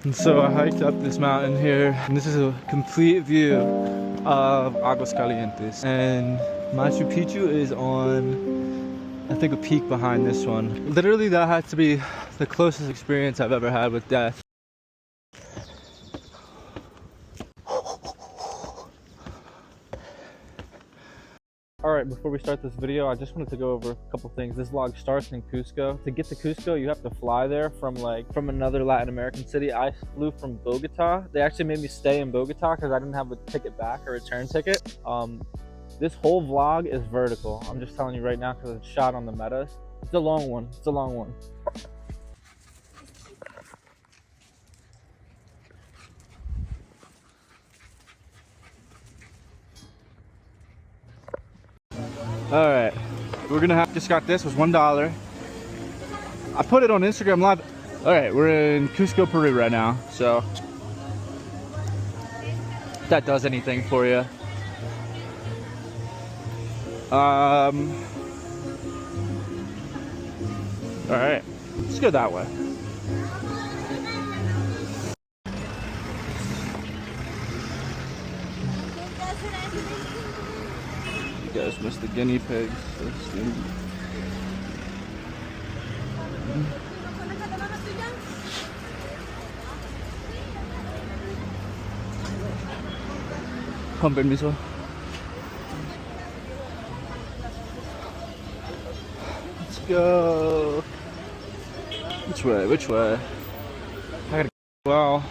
And so I hiked up this mountain here, and this is a complete view of Aguascalientes. And Machu Picchu is on, I think, a peak behind this one. Literally, that had to be the closest experience I've ever had with death. Alright, before we start this video, I just wanted to go over a couple things. This vlog starts in Cusco. To get to Cusco, you have to fly there from another Latin American city. I flew from Bogota. They actually made me stay in Bogota because I didn't have a ticket back, a return ticket. This whole vlog is vertical. I'm just telling you right now because it's shot on the metas. It's a long one. It's a long one. All right, we're gonna have, just got this, was $1. I put it on Instagram Live. All right, we're in Cusco, Peru right now. So if that does anything for you. All right, let's go that way. You guys missed the guinea pigs. Con permiso. Let's go. Which way? Which way? I gotta go. Well,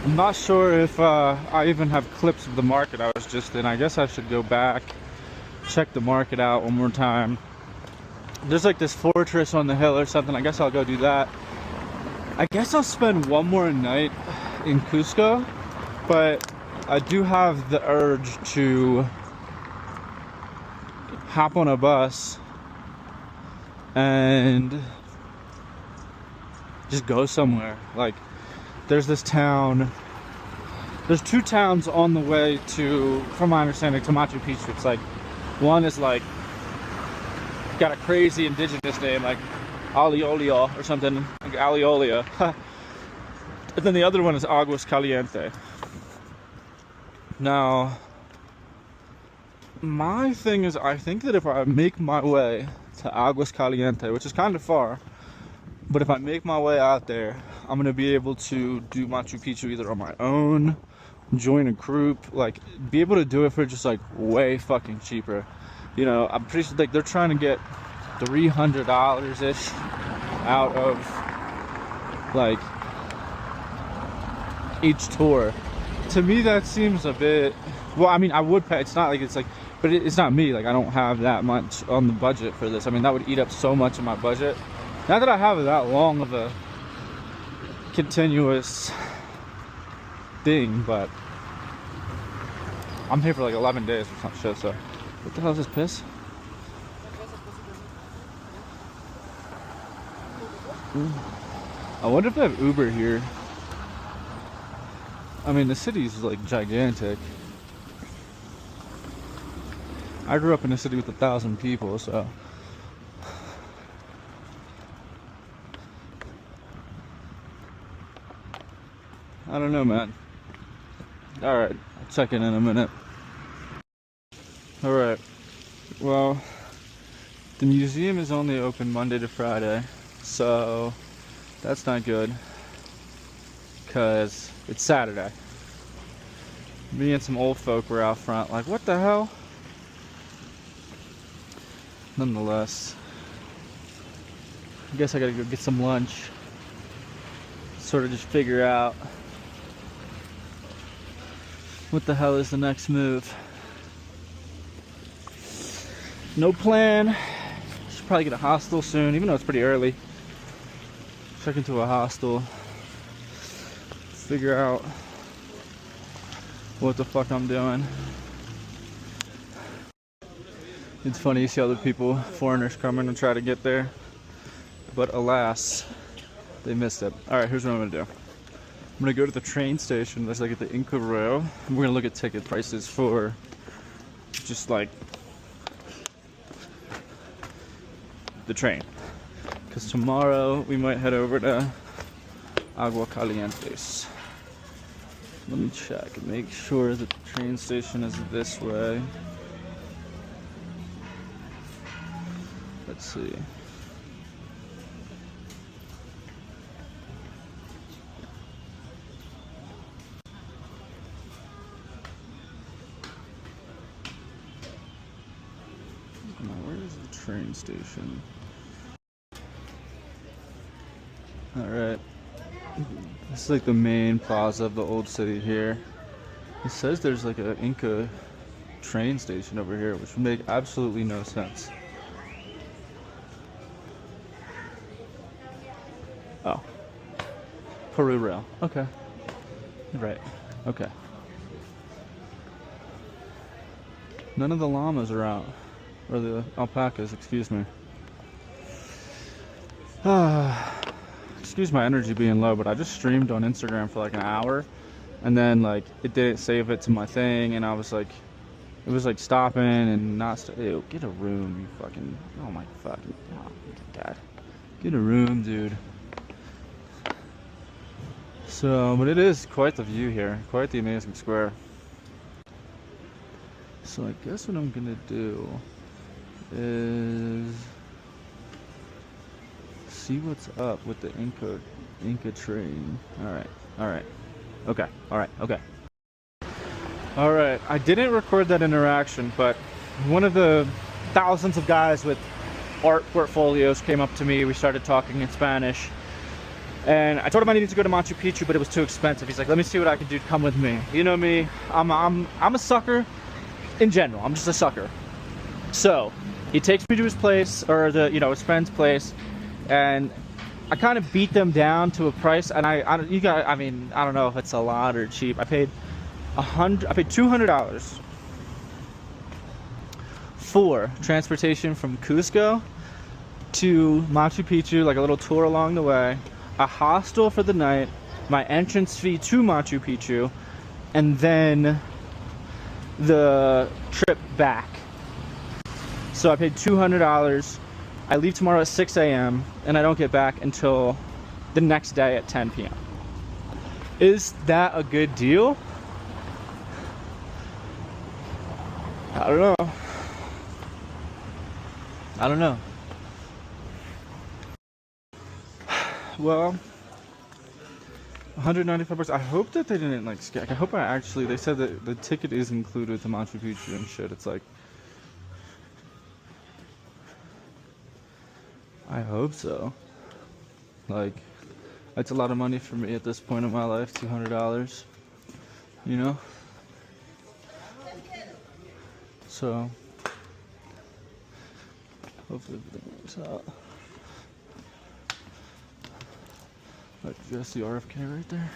I'm not sure if I even have clips of the market I was just in. I guess I should go back, check the market out one more time. There's like this fortress on the hill or something. I guess I'll go do that. I guess I'll spend one more night in Cusco, but I do have the urge to hop on a bus and just go somewhere. Like, there's this town, there's two towns on the way to, from my understanding, to Machu Picchu. It's like, one is like, got a crazy indigenous name, like Aliolia or something, like Aliolia. And then the other one is Aguascalientes. Now, my thing is, I think that if I make my way to Aguascalientes, which is kind of far, but if I make my way out there, I'm gonna be able to do Machu Picchu either on my own, join a group, like be able to do it for just like way fucking cheaper. You know, I'm pretty sure like they're trying to get $300-ish out of like each tour. To me, that seems a bit, well, I mean, I would pay, it's not like, it's like, but it's not me, like I don't have that much on the budget for this. I mean, that would eat up so much of my budget. Not that I have that long of a continuous thing, but I'm here for like 11 days or some shit, so. What the hell is this piss? I wonder if they have Uber here. I mean, the city's like gigantic. I grew up in a city with 1,000 people, so. I don't know, man. Alright, I'll check in a minute. Alright, well, the museum is only open Monday to Friday, so that's not good, because it's Saturday. Me and some old folk were out front, like, what the hell? Nonetheless, I guess I gotta go get some lunch, sort of just figure out what the hell is the next move. No plan. Should probably get a hostel soon, even though it's pretty early. Check into a hostel. Figure out what the fuck I'm doing. It's funny, you see other people, foreigners coming and try to get there. But alas, they missed it. Alright, here's what I'm gonna do. I'm gonna go to the train station that's like at the Inca Rail. And we're gonna look at ticket prices for just like the train. because tomorrow we might head over to Aguascalientes. Let me check and make sure that the train station is this way. Let's see. Now, where is the train station? Alright. This is like the main plaza of the old city here. It says there's like an Inca train station over here, which would make absolutely no sense. Oh. Peru Rail. Okay. Right. Okay. None of the llamas are out. Or the alpacas, excuse me. Excuse my energy being low, but I just streamed on Instagram for like an hour. And then like it didn't save it to my thing, and I was like, it was like stopping and not ew, get a room, you fucking, oh my fucking, oh my god. Get a room, dude. So, but it is quite the view here, quite the amazing square. So I guess what I'm gonna do is see what's up with the Inca train. Alright. Okay, okay. Alright, I didn't record that interaction, but one of the thousands of guys with art portfolios came up to me. We started talking in Spanish. And I told him I needed to go to Machu Picchu, but it was too expensive. He's like, let me see what I can do to come with me. You know me, I'm a sucker in general. I'm just a sucker. So he takes me to his place, or his friend's place, and I kind of beat them down to a price. And I don't know if it's a lot or cheap. I paid $200 for transportation from Cusco to Machu Picchu, like a little tour along the way, a hostel for the night, my entrance fee to Machu Picchu, and then the trip back. So I paid $200. I leave tomorrow at 6 a.m. and I don't get back until the next day at 10 p.m. Is that a good deal? I don't know. Well, $195. I hope that they didn't like scam. I hope they said that the ticket is included with the Machu Picchu and shit. It's like, I hope so. Like, that's a lot of money for me at this point in my life, $200, you know? So, hopefully everything works out. Like, just the RFK right there.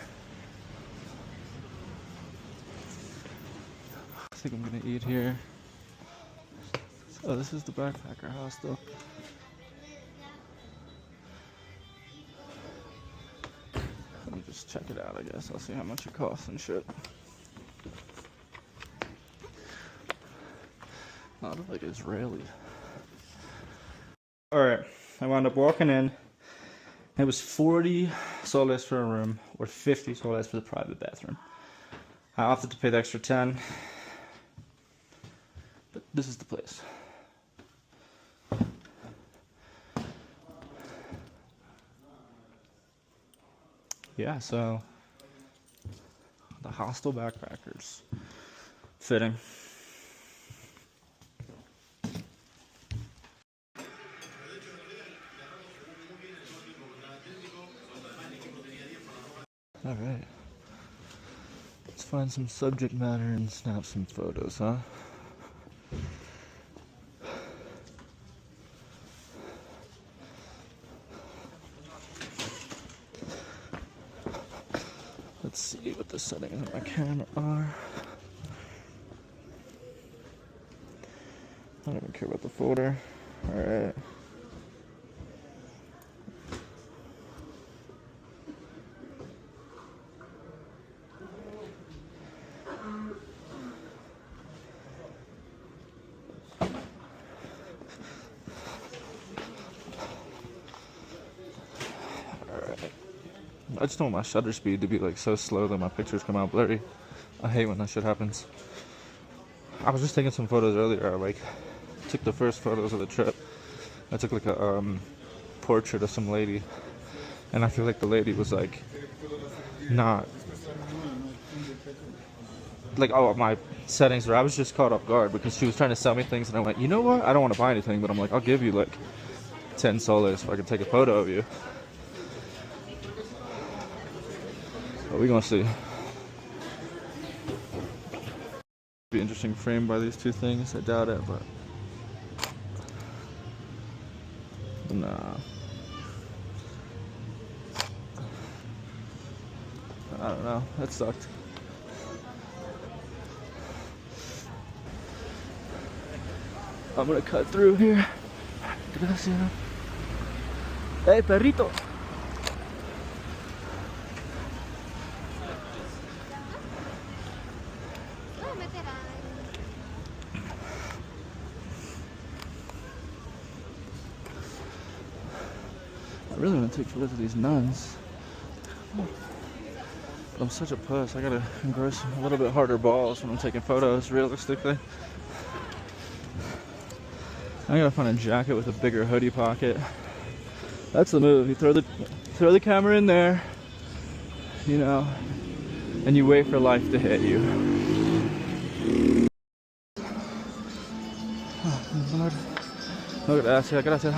I think I'm gonna eat here. Oh, this is the backpacker hostel. Let me just check it out, I guess. I'll see how much it costs and shit. A lot of like Israeli. Alright, I wound up walking in. It was 40 soles for a room, or 50 soles for the private bathroom. I opted to pay the extra 10. But this is the place. Yeah, so the hostel backpackers. Fitting. Alright. Let's find some subject matter and snap some photos, huh? Let's see what the settings of my camera are. I don't even care about the folder. Alright. I just don't want my shutter speed to be like so slow that my pictures come out blurry. I hate when that shit happens. I was just taking some photos earlier. I like took the first photos of the trip. I took like a portrait of some lady, and I feel like the lady was like not like, oh, my settings were, I was just caught off guard because she was trying to sell me things, and I went, you know what, I don't want to buy anything, but I'm like, I'll give you like 10 soles if I can take a photo of you. But we're gonna see. Be interesting framed by these two things. I doubt it, but nah. I don't know. That sucked. I'm gonna cut through here. Gracias. Hey, perrito. I really want to take photos of these nuns. But I'm such a puss. I gotta engross a little bit harder balls when I'm taking photos, realistically. I gotta find a jacket with a bigger hoodie pocket. That's the move. You throw the camera in there, you know, and you wait for life to hit you. Oh, Lord. Look at that. Gracias.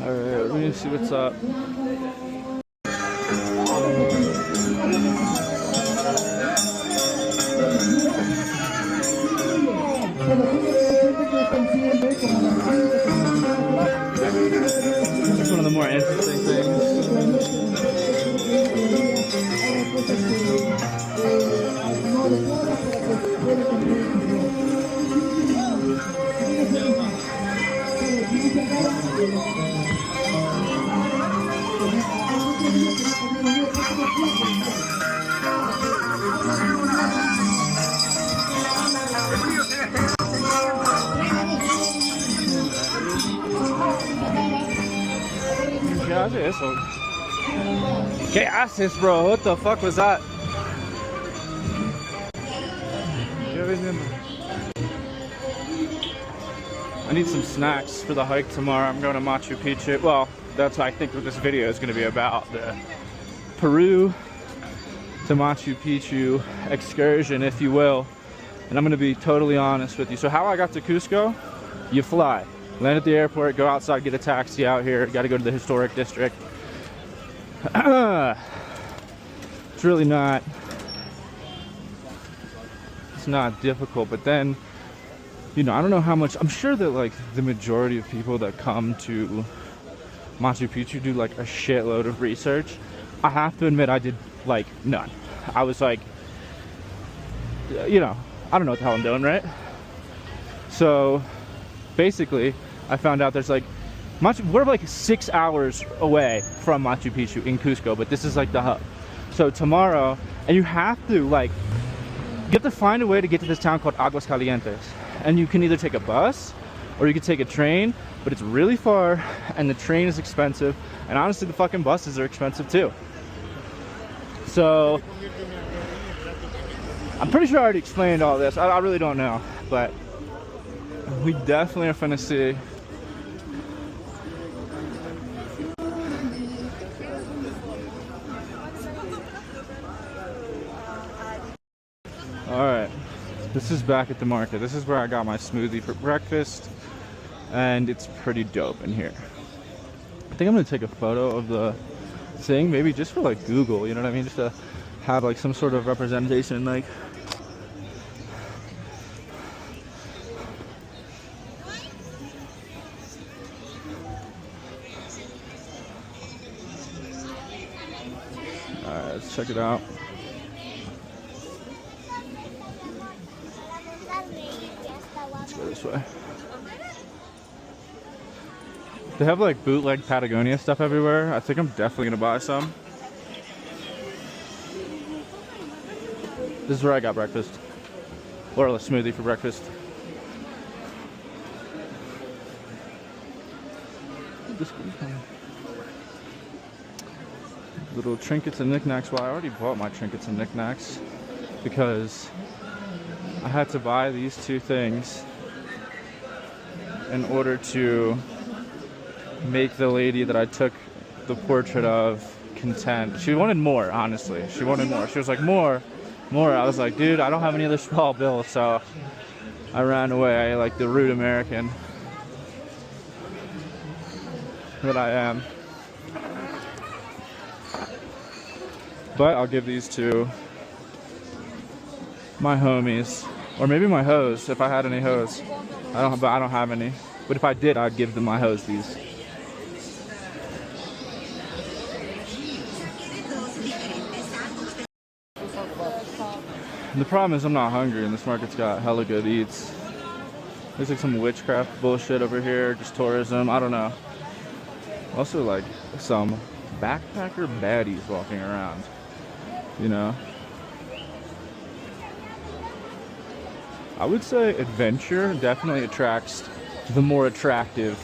Alright, let me see what's up. It's one of the more interesting things. ¿Qué haces, bro? What the fuck was that? I need some snacks for the hike tomorrow. I'm going to Machu Picchu. Well, that's what I think what this video is going to be about. The Peru to Machu Picchu excursion, if you will. And I'm going to be totally honest with you. So how I got to Cusco, you fly. Land at the airport, go outside, get a taxi out here. Got to go to the historic district. It's really not, it's not difficult, but then, you know, I don't know how much, I'm sure that like the majority of people that come to Machu Picchu do like a shitload of research. I have to admit I did like none. I was like, you know, I don't know what the hell I'm doing, right? So basically I found out there's like we're like 6 hours away from Machu Picchu in Cusco, but this is like the hub. So tomorrow, and you have to find a way to get to this town called Aguas Calientes. And you can either take a bus or you can take a train, but it's really far and the train is expensive. And honestly, the fucking buses are expensive too. So I'm pretty sure I already explained all this. I really don't know, but we definitely are finna see. Alright, this is back at the market. This is where I got my smoothie for breakfast, and it's pretty dope in here. I think I'm gonna take a photo of the thing, maybe just for like Google, you know what I mean? Just to have like some sort of representation, like. Alright, let's check it out. Let's go this way. They have like bootleg Patagonia stuff everywhere. I think I'm definitely gonna buy some. This is where I got breakfast. Or a smoothie for breakfast. This little trinkets and knickknacks. Well, I already bought my trinkets and knickknacks because I had to buy these two things in order to make the lady that I took the portrait of content. She wanted more, honestly. She wanted more. She was like, more. I was like, dude, I don't have any other small bills, so I ran away like the rude American that I am. But I'll give these to my homies, or maybe my hoes if I had any hoes. I don't have any. But if I did, I'd give them my hoes these. The problem is I'm not hungry and this market's got hella good eats. There's like some witchcraft bullshit over here, just tourism, I don't know. Also like some backpacker baddies walking around, you know. I would say adventure definitely attracts the more attractive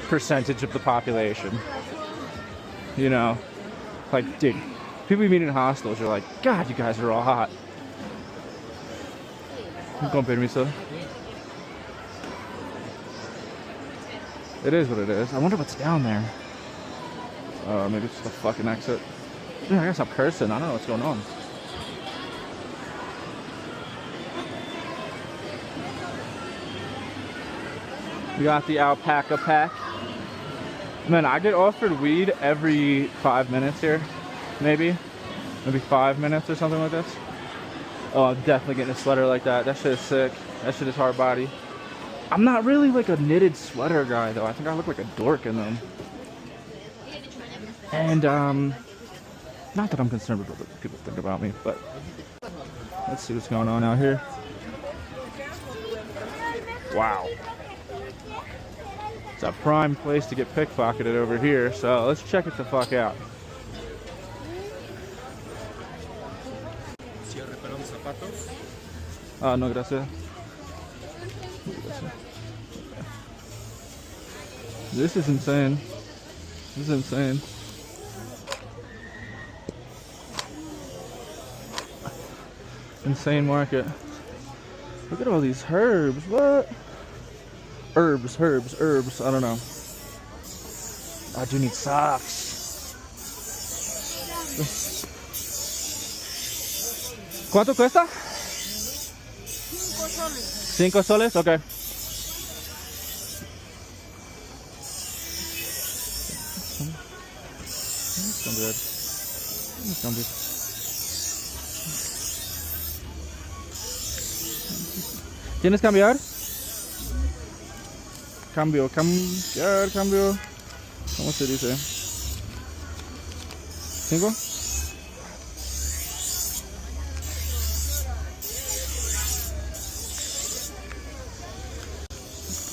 percentage of the population. You know, like, dude, people you meet in hostels, you're like, God, you guys are all hot. Con permiso. It is what it is. I wonder what's down there. Maybe it's just a fucking exit. Yeah, I guess I'm cursing. I don't know what's going on. We got the alpaca pack. Man, I get offered weed every 5 minutes here. Maybe 5 minutes or something like this. Oh, I'm definitely getting a sweater like that. That shit is sick. That shit is hard body. I'm not really like a knitted sweater guy though. I think I look like a dork in them. And not that I'm concerned with what people think about me, but let's see what's going on out here. Wow. It's a prime place to get pickpocketed over here, so let's check it the fuck out. No, gracias. This is insane. This is insane. Insane market. Look at all these herbs. What? Herbs. I don't know. I do need socks. ¿Cuánto cuesta? 5 soles. Okay. ¿Tienes cambiar? Cambio. ¿Cómo se dice? 5.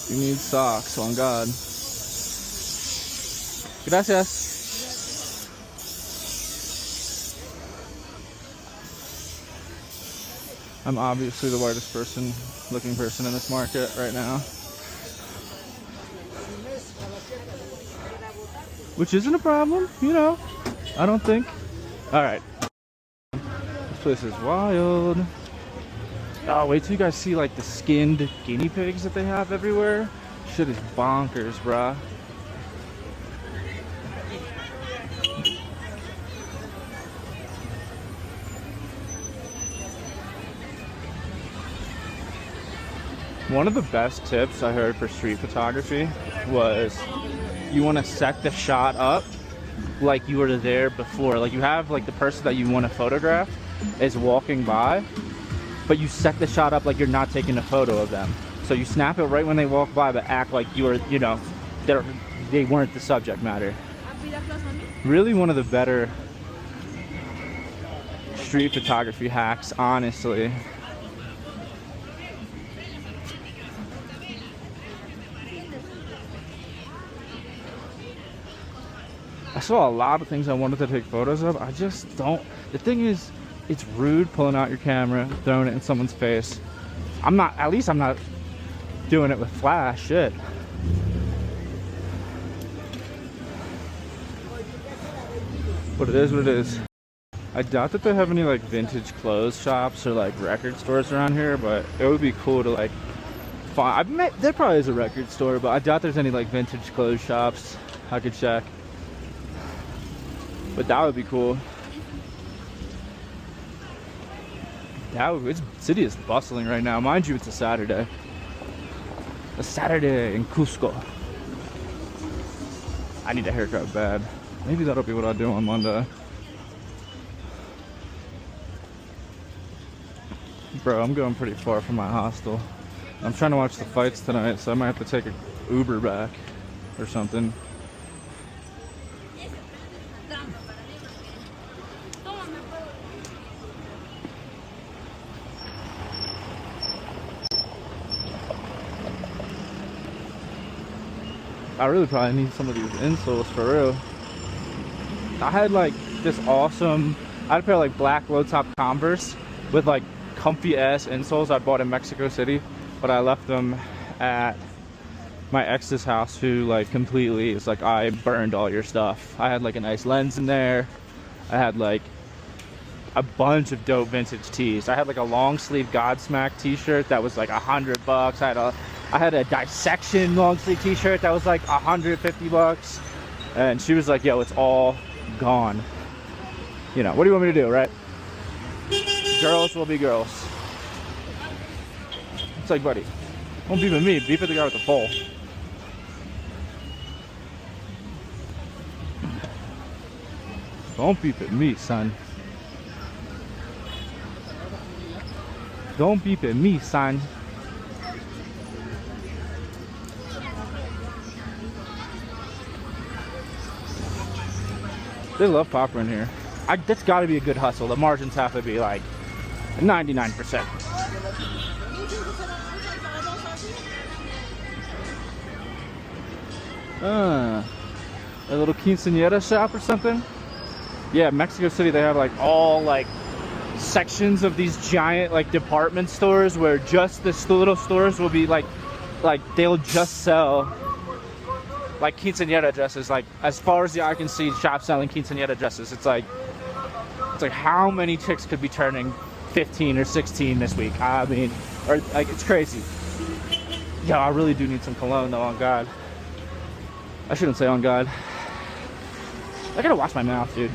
You need socks, on God. Gracias. I'm obviously the whitest looking person in this market right now. Which isn't a problem, you know. I don't think. Alright. This place is wild. Oh, wait till you guys see like the skinned guinea pigs that they have everywhere. Shit is bonkers, bruh. One of the best tips I heard for street photography was you want to set the shot up like you were there before. Like you have like the person that you want to photograph is walking by, but you set the shot up like you're not taking a photo of them. So you snap it right when they walk by, but act like you were, you know, they weren't the subject matter. Really one of the better street photography hacks, honestly. I saw a lot of things I wanted to take photos of. I just don't. The thing is, it's rude pulling out your camera, throwing it in someone's face. At least I'm not doing it with flash, shit. But it is what it is. I doubt that they have any like vintage clothes shops or like record stores around here, but it would be cool to like find. There probably is a record store, but I doubt there's any like vintage clothes shops. I could check. But that would be cool. This city is bustling right now. Mind you, it's a Saturday. A Saturday in Cusco. I need a haircut bad. Maybe that'll be what I do on Monday. Bro, I'm going pretty far from my hostel. I'm trying to watch the fights tonight, so I might have to take an Uber back or something. I really probably need some of these insoles for real. I had like this awesome, I had a pair of like black low top Converse with like comfy ass insoles I bought in Mexico City, but I left them at my ex's house, who like completely is like, I burned all your stuff. I had like a nice lens in there. I had like a bunch of dope vintage tees. I had like a long sleeve Godsmack t-shirt that was like $100. I had a Dissection long sleeve t-shirt that was like $150, and she was like, yo, it's all gone. You know, what do you want me to do, right? Girls will be girls. It's like, buddy, don't beep at me, beep at the guy with the pole. Don't beep at me, son. Don't beep at me, son. They love popcorn here. That's got to be a good hustle. The margins have to be like 99%. A little quinceañera shop or something. Yeah, Mexico City, they have like all like sections of these giant like department stores where just the little stores will be like they'll just sell like quinceañera dresses. Like as far as the eye can see, shops selling quinceañera dresses. It's like how many chicks could be turning 15 or 16 this week? I mean, or like, it's crazy. Yo, I really do need some cologne though, on God. I shouldn't say on God. I gotta wash my mouth, dude.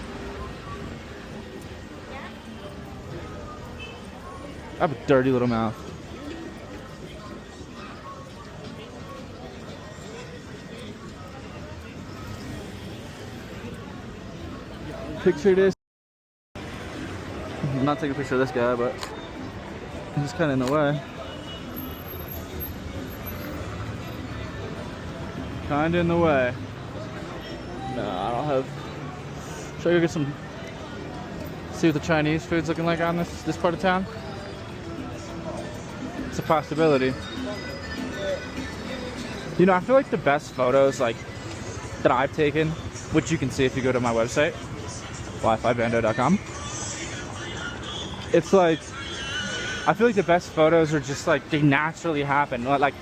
I have a dirty little mouth. Picture this. I'm not taking a picture of this guy, but he's kind of in the way. Kind of in the way. No, I don't have. Should I go get some? See what the Chinese food's looking like on this part of town? It's a possibility. You know, I feel like the best photos like that I've taken, which you can see if you go to my website, wifibando.com. It's like, I feel like the best photos are just like, they naturally happen. Like,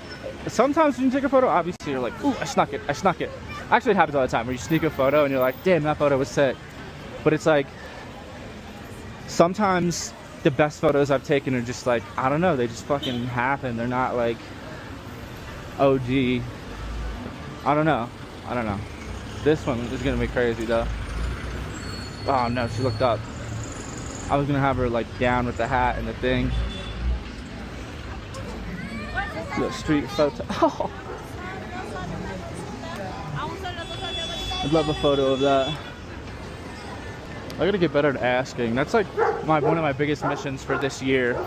sometimes when you take a photo, obviously you're like, ooh, I snuck it. Actually, it happens all the time where you sneak a photo and you're like, damn, that photo was sick. But it's like, sometimes the best photos I've taken are just like, I don't know, they just fucking happen. They're not like OG. I don't know. This one is gonna be crazy though. Oh no, she looked up. I was gonna have her like down with the hat and the thing. The street photo. Oh. I'd love a photo of that. I gotta get better at asking. That's like one of my biggest missions for this year.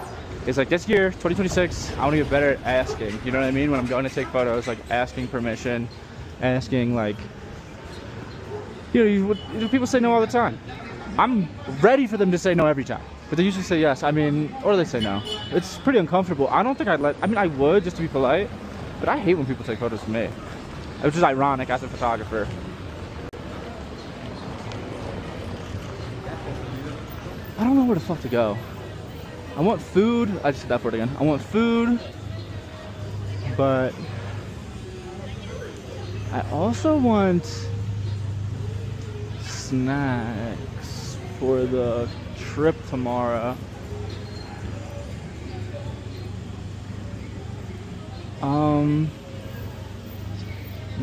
Is like this year, 2026, I want to get better at asking. You know what I mean? When I'm going to take photos, like asking permission, asking like, you know, people say no all the time. I'm ready for them to say no every time, but they usually say yes. I mean, or they say no. It's pretty uncomfortable. I don't think I would just to be polite, but I hate when people take photos of me, which is ironic as a photographer. I don't know where the fuck to go. I want food. I just said that word again. I want food, but I also want snacks for the trip tomorrow.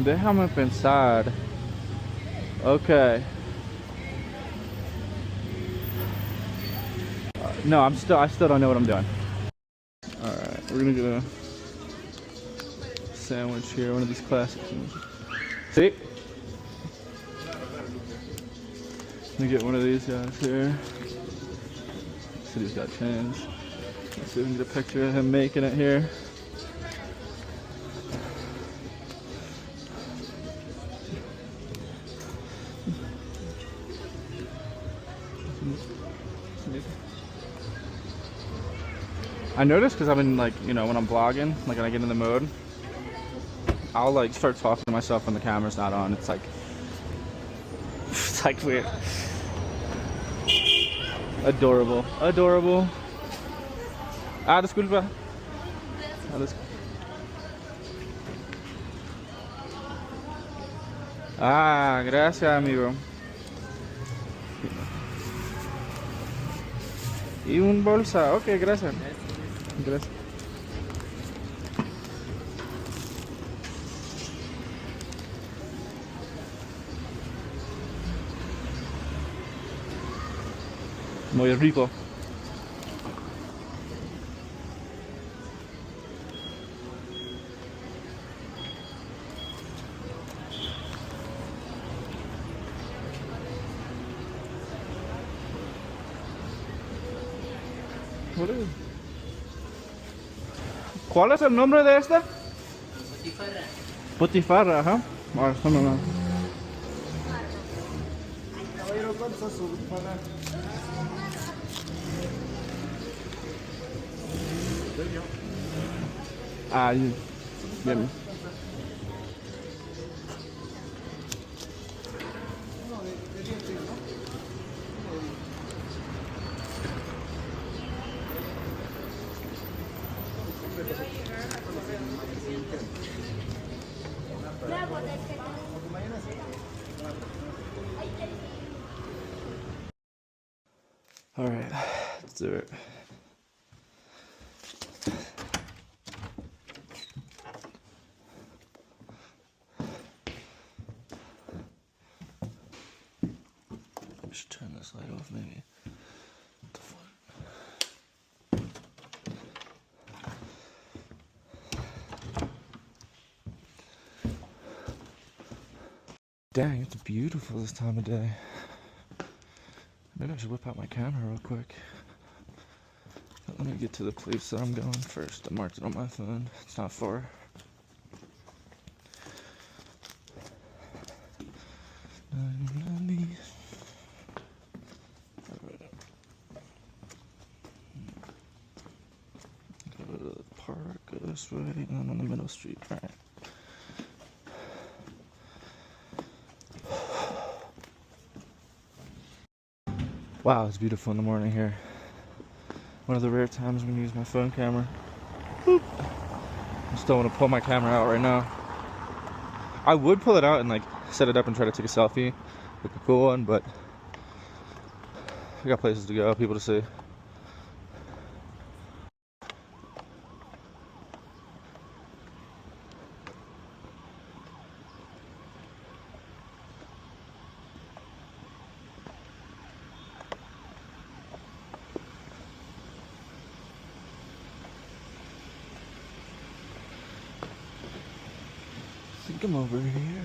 Déjame pensar. Okay. No, I still don't know what I'm doing. Alright, we're gonna get a sandwich here, one of these classic sandwiches. See? Let me get one of these guys here. See, he's got chains. Let's see if we can get a picture of him making it here. I noticed because I've been like, you know, when I'm vlogging, like when I get in the mode, I'll like start talking to myself when the camera's not on. It's like weird. Adorable. Adorable. Ah, disculpa. Ah, gracias, amigo. Y un bolsa. Ok, gracias. Gracias. Muy rico. ¿Cuál es el nombre de esta? Potifarra. Potifarra, ajá. A ver, no. Ah, bien. All right, let's do it. I should turn this light off, maybe. What the fuck? Dang, it's beautiful this time of day. Maybe I should whip out my camera real quick. But let me get to the place that I'm going first. I marked it on my phone. It's not far. Go to the park, go this way, and then on the middle street. All right. Wow, it's beautiful in the morning here. One of the rare times I'm gonna use my phone camera. Boop. I still want to pull my camera out right now. I would pull it out and like set it up and try to take a selfie, like a cool one, but I got places to go, people to see. I think I'm over here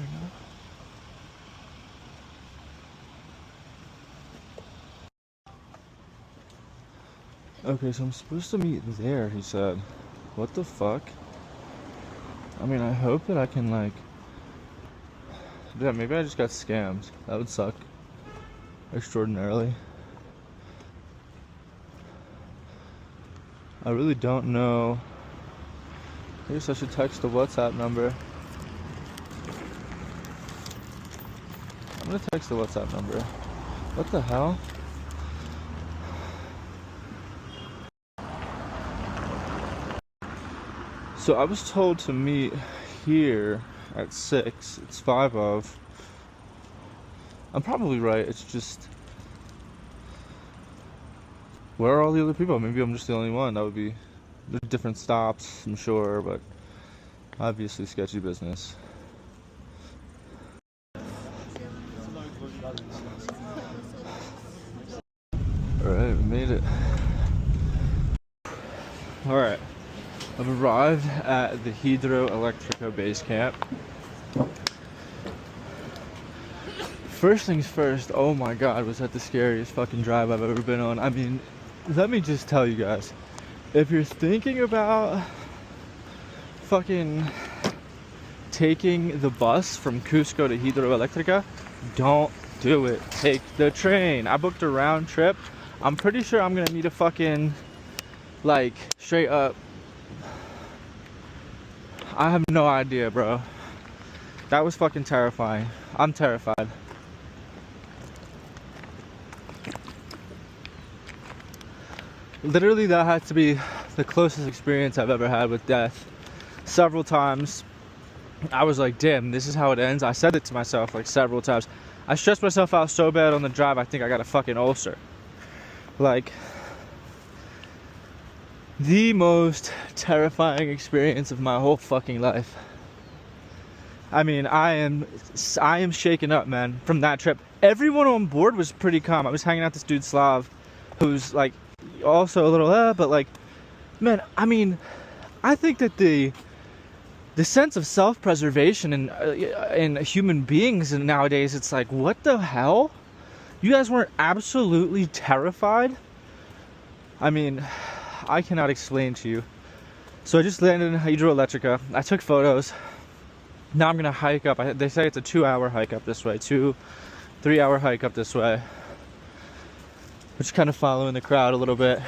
now. Okay, so I'm supposed to meet there, he said. What the fuck? I mean, I hope that I can, like... Yeah, maybe I just got scammed. That would suck. Extraordinarily. I really don't know. I guess I should text the WhatsApp number. I'm gonna text the WhatsApp number. What the hell? So I was told to meet here at 6. It's 5 of. I'm probably right. It's just, where are all the other people? Maybe I'm just the only one. That would be, there's different stops, I'm sure, but obviously sketchy business. Alright, we made it. Alright, I've arrived at the Hydroelectrico base camp. First things first, oh my god, was that the scariest fucking drive I've ever been on. I mean, let me just tell you guys, if you're thinking about fucking taking the bus from Cusco to Hydroelectrica, don't do it. Take the train. I booked a round trip. I'm pretty sure I'm gonna need a fucking, like, straight up, I have no idea, bro. That was fucking terrifying. I'm terrified. Literally, that had to be the closest experience I've ever had with death. Several times, I was like, damn, this is how it ends. I said it to myself like several times. I stressed myself out so bad on the drive, I think I got a fucking ulcer. Like, the most terrifying experience of my whole fucking life. I mean, I am shaken up, man, from that trip. Everyone on board was pretty calm. I was hanging out with this dude Slav, who's like also a little but like, man, I mean, I think that the sense of self-preservation in human beings and nowadays, it's like, what the hell? You guys weren't absolutely terrified? I mean, I cannot explain to you. So I just landed in Hydroelectrica. I took photos. Now I'm gonna hike up. They say it's a 2-hour hike up this way, 2-3-hour hike up this way. We're just kind of following the crowd a little bit.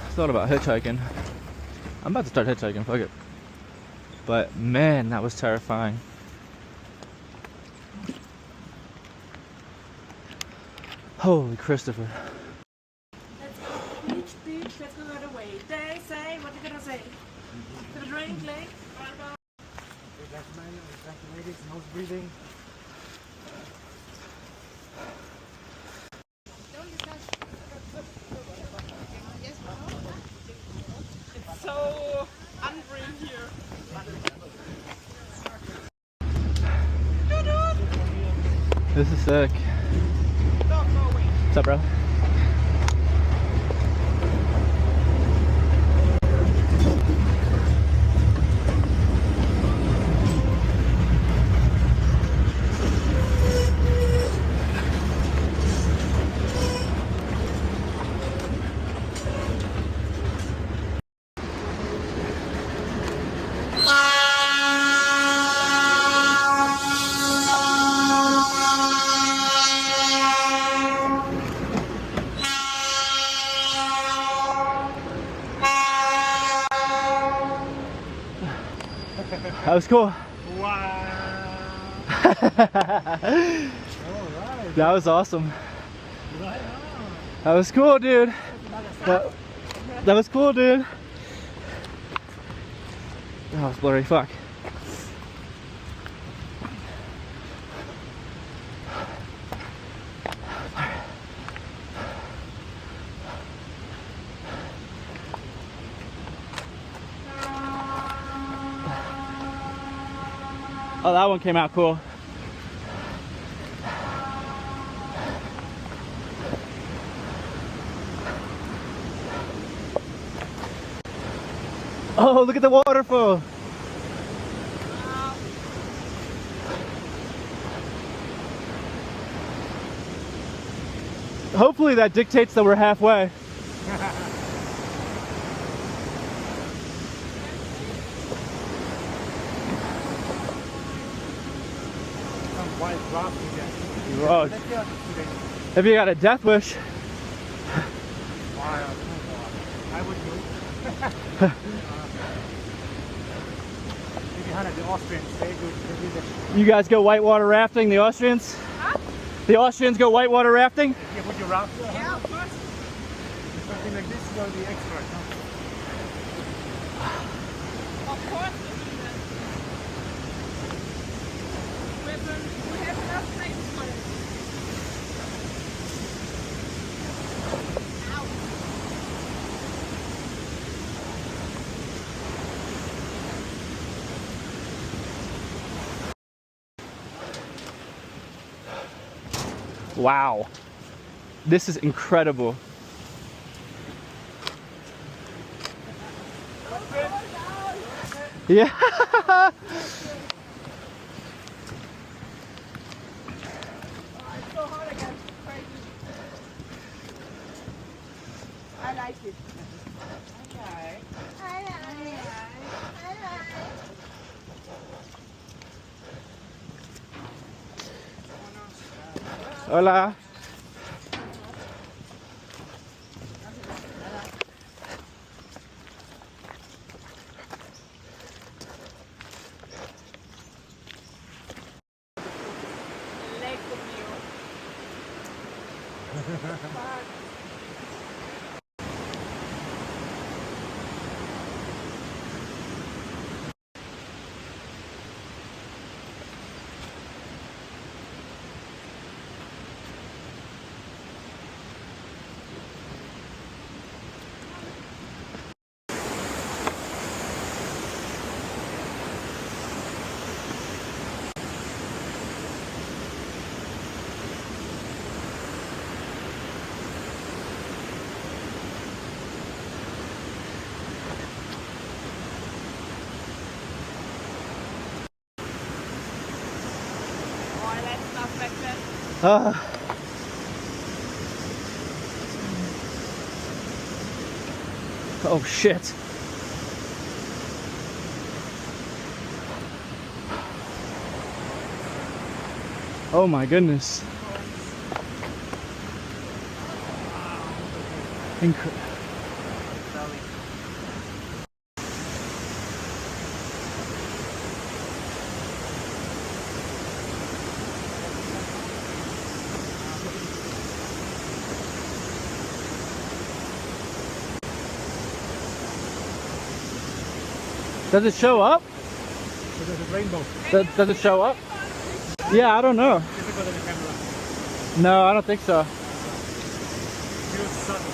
Thought about hitchhiking. I'm about to start hitchhiking, fuck it. But man, that was terrifying. Holy Christopher. Let's go. Beach, let's go the other way. They say, what are you gonna say? To the drink, Lake? Ladies, nose breathing. It's so unreal here. This is sick. What's up, bro? That was cool. Wow. Alright. That was awesome. Right on. That was cool, dude. That was cool, dude. That was blurry, fuck. Oh, that one came out cool. Oh, look at the waterfall. Hopefully that dictates that we're halfway. White rock again. Oh, if you got a death wish. Wow. I would do. Maybe Hannah, the Austrians, they do the. You guys go whitewater rafting, the Austrians? Huh? The Austrians go whitewater rafting? Yeah, would you raft? Yeah, of course. Something like this, you're the expert, huh? Of course. We have enough space for it. Wow. This is incredible. Yeah. I like it. Hola. Lecco mio. Oh, I like stuff like that. Oh shit. Oh my goodness. Does it show up? So there's a rainbow. Does it show up? Yeah, I don't know. Difficult in the camera. No, I don't think so. Feels subtle.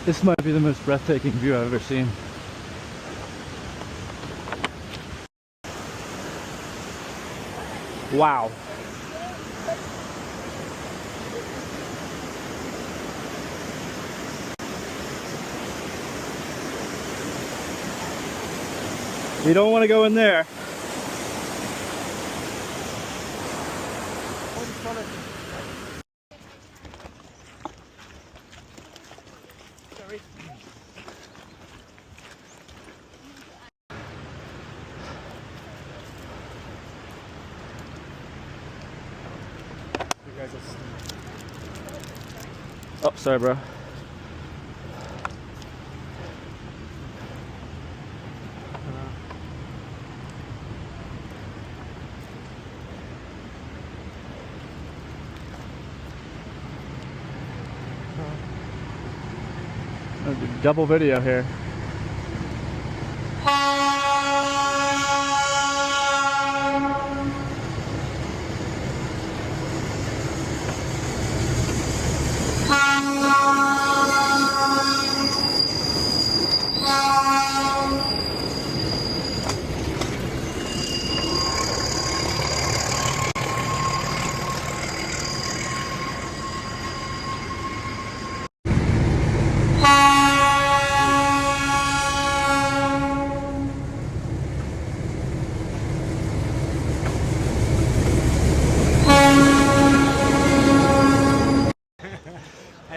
This might be the most breathtaking view I've ever seen. Wow. You don't want to go in there. Sorry. You guys are Oh, sorry, bro. Double video here.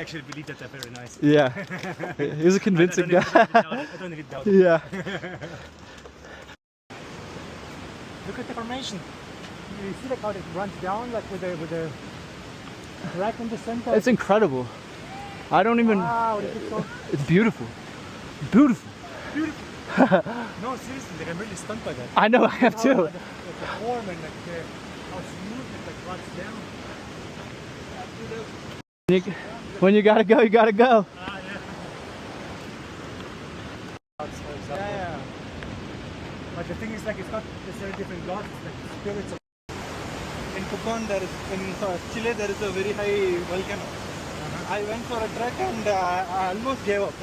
actually believe that they're very nice. Yeah. He was a convincing guy. I don't even doubt it. Yeah. Look at the formation. You see like how it runs down, like with the crack in the center. It's incredible. I don't even. Wow, so It's beautiful. Beautiful. beautiful. No, seriously, like, I'm really stunned by that. I know, I have How, too. the form and like how smooth it like runs down. When you gotta go, you gotta go. Ah, yeah. Yeah. But the thing is, like, it's not necessarily different gods, it's like spirits of. In Pucón, in Chile, there is a very high volcano. I went for a trek and I almost gave up.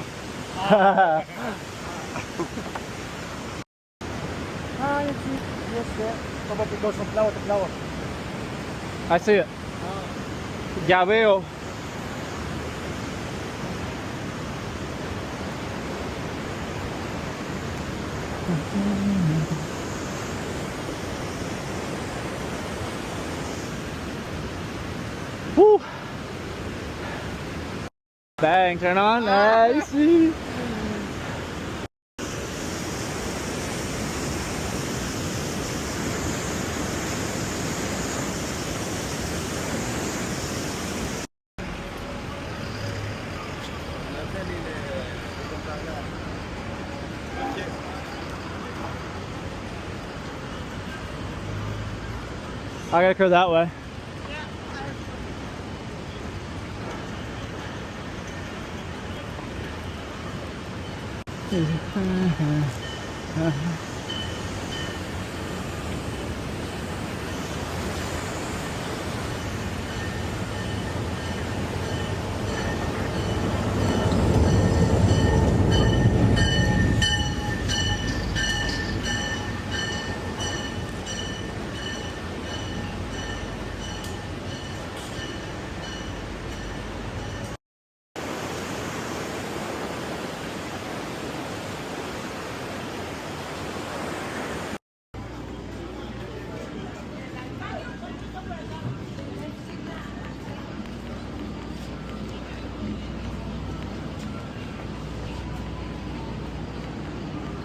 Ah, you see, yes, there. So, but it goes from flower to flower. I see it. Ya veo. Woo. Bang, turn on. Nice. I gotta go that way.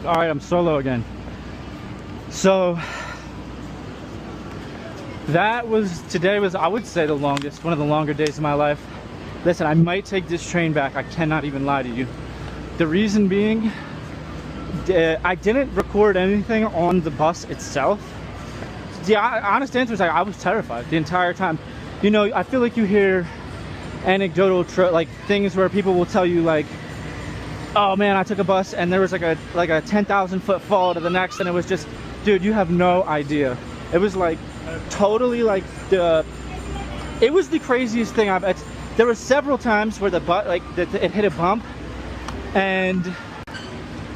All right, I'm solo again. So today was I would say the longest, one of the longer days of my life. Listen, I might take this train back. I cannot even lie to you. The reason being, I didn't record anything on the bus itself. The honest answer is like I was terrified the entire time. You know, I feel like you hear anecdotal like things where people will tell you like, oh man, I took a bus and there was like a 10,000 foot fall to the next, and it was just, dude, you have no idea. It was like totally like it was the craziest thing there were several times where it hit a bump, and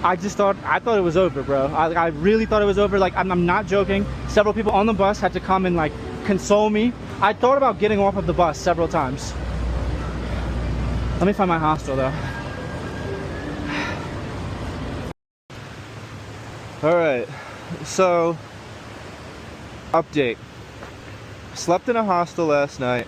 I thought it was over, bro. I really thought it was over. Like, I'm not joking. Several people on the bus had to come and like console me. I thought about getting off of the bus several times. Let me find my hostel though. Alright, so update. Slept in a hostel last night.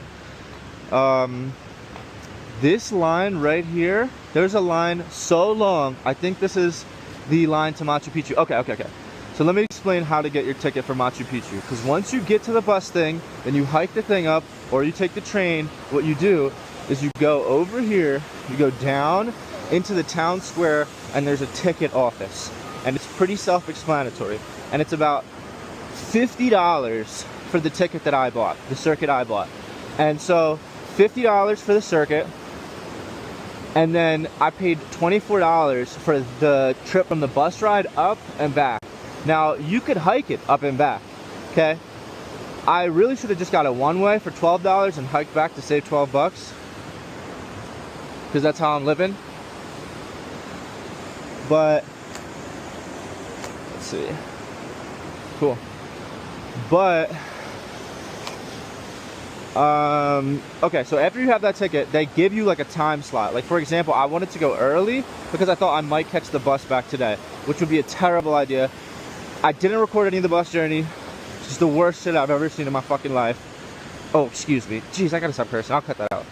This line right here, there's a line so long. I think this is the line to Machu Picchu. Okay. So let me explain how to get your ticket for Machu Picchu. Because once you get to the bus thing, then you hike the thing up, or you take the train. What you do is you go over here, you go down into the town square, and there's a ticket office. And it's pretty self-explanatory. And it's about $50 for the ticket that I bought, the circuit I bought. And so $50 for the circuit, and then I paid $24 for the trip from the bus ride up and back. Now, you could hike it up and back, okay? I really should have just got a one-way for $12 and hiked back to save 12 bucks. Because that's how I'm living. But let's see. Cool. But okay, so after you have that ticket, they give you like a time slot. Like, for example, I wanted to go early because I thought I might catch the bus back today, which would be a terrible idea. I didn't record any of the bus journey. It's just the worst shit I've ever seen in my fucking life. Oh, excuse me. Jeez, I gotta stop cursing. I'll cut that out.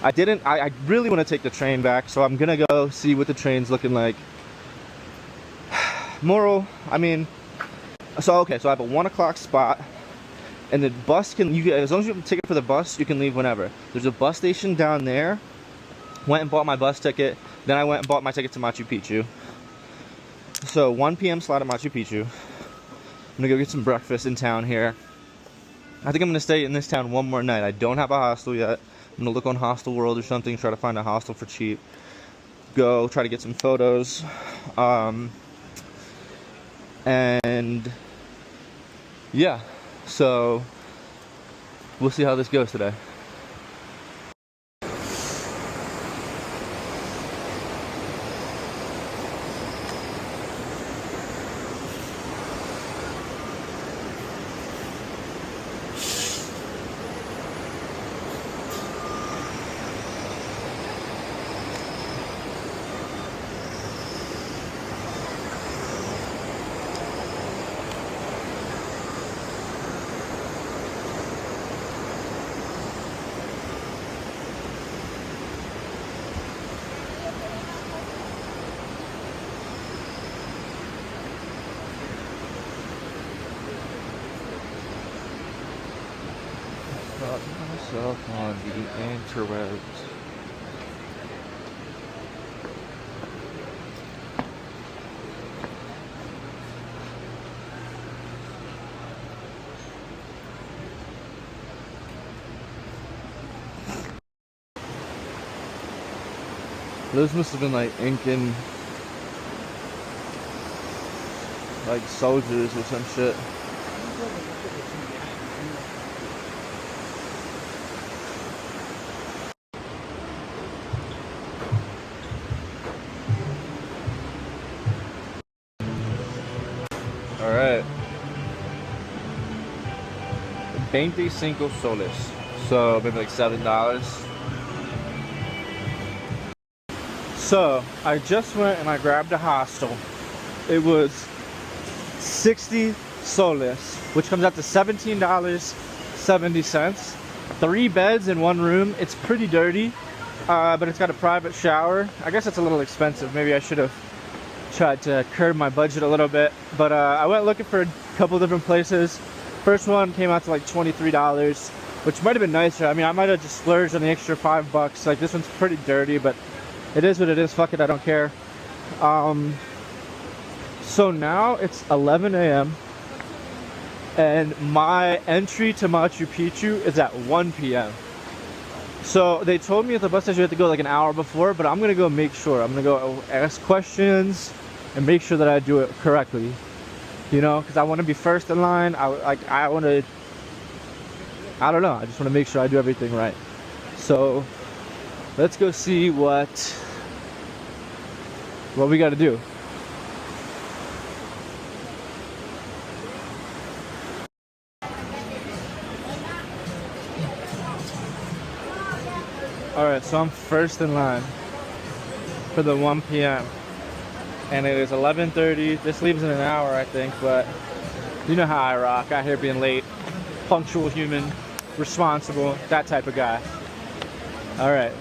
I really want to take the train back, so I'm gonna go see what the train's looking like. Moral, I mean, so okay, so I have a 1 o'clock spot, and the bus as long as you have a ticket for the bus, you can leave whenever. There's a bus station down there. Went and bought my bus ticket, then I went and bought my ticket to Machu Picchu. So 1 p.m. slot at Machu Picchu. I'm gonna go get some breakfast in town here. I think I'm gonna stay in this town one more night. I don't have a hostel yet. I'm gonna look on Hostel World or something, try to find a hostel for cheap. Go try to get some photos. And yeah, so we'll see how this goes today. Myself on the interwebs. Those must have been like Incan, like soldiers or some shit. Alright. 25 soles. So maybe like $7. So I just went and I grabbed a hostel. It was 60 soles, which comes out to $17.70. 3 beds in 1 room. It's pretty dirty, but it's got a private shower. I guess it's a little expensive. Maybe I should have tried to curb my budget a little bit, but I went looking for a couple different places. First one came out to like $23, which might have been nicer. I mean, I might have just splurged on the extra $5. Like, this one's pretty dirty, but it is what it is. Fuck it, I don't care. So now it's 11 a.m. and my entry to Machu Picchu is at 1 p.m. So they told me at the bus station you have to go like an hour before, but I'm gonna go make sure. I'm gonna go ask questions and make sure that I do it correctly, you know, because I want to be first in line. I want to, I don't know, I just want to make sure I do everything right. So let's go see what we got to do. All right, so I'm first in line for the 1 p.m. and it is 11:30. This leaves in an hour, I think, but you know how I rock. Out here being late, punctual human, responsible, that type of guy. All right.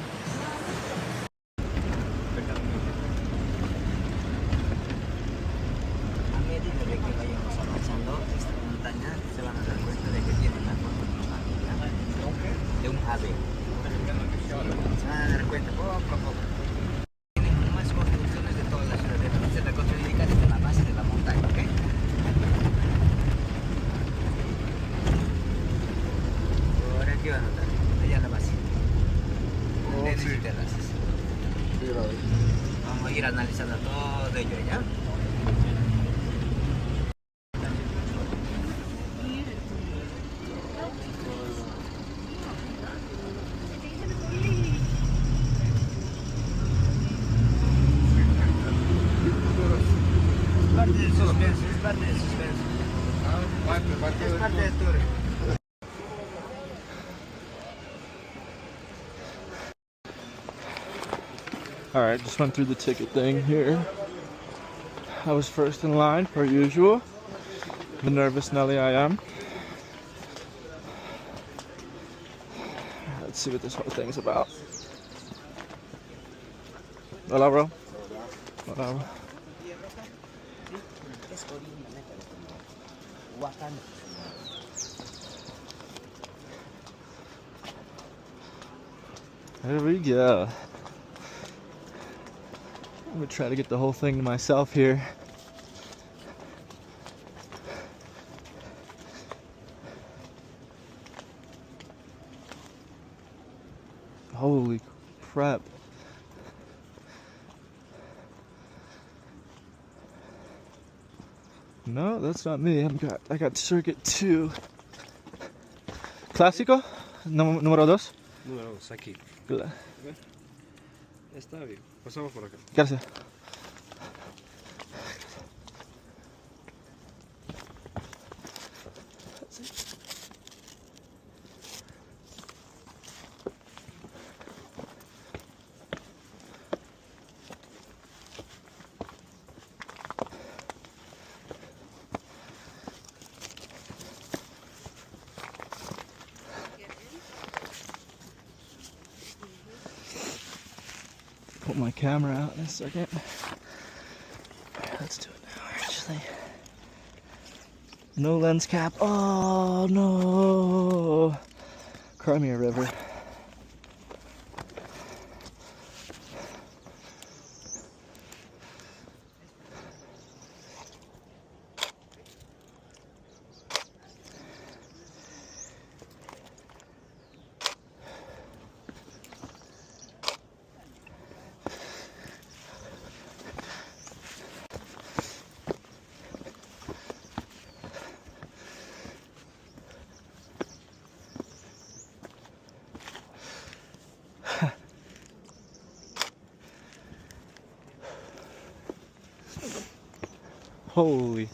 Vamos a ir analizando todo ello, ¿ya? Parte del suspenso, es parte del suspenso. Es parte del tour. Alright, just went through the ticket thing here. I was first in line, per usual. The nervous Nelly I am. Let's see what this whole thing's about. Hola, bro. Hola, bro. There we go. I'm gonna try to get the whole thing to myself here. Holy crap. No, that's not me. I got circuit 2. Clásico? Número 2. Número 2, aquí. Está bien. Pasamos por acá. Gracias. Put my camera out in a second. Let's do it now, actually. No lens cap. Oh no! Crimea River. Holy.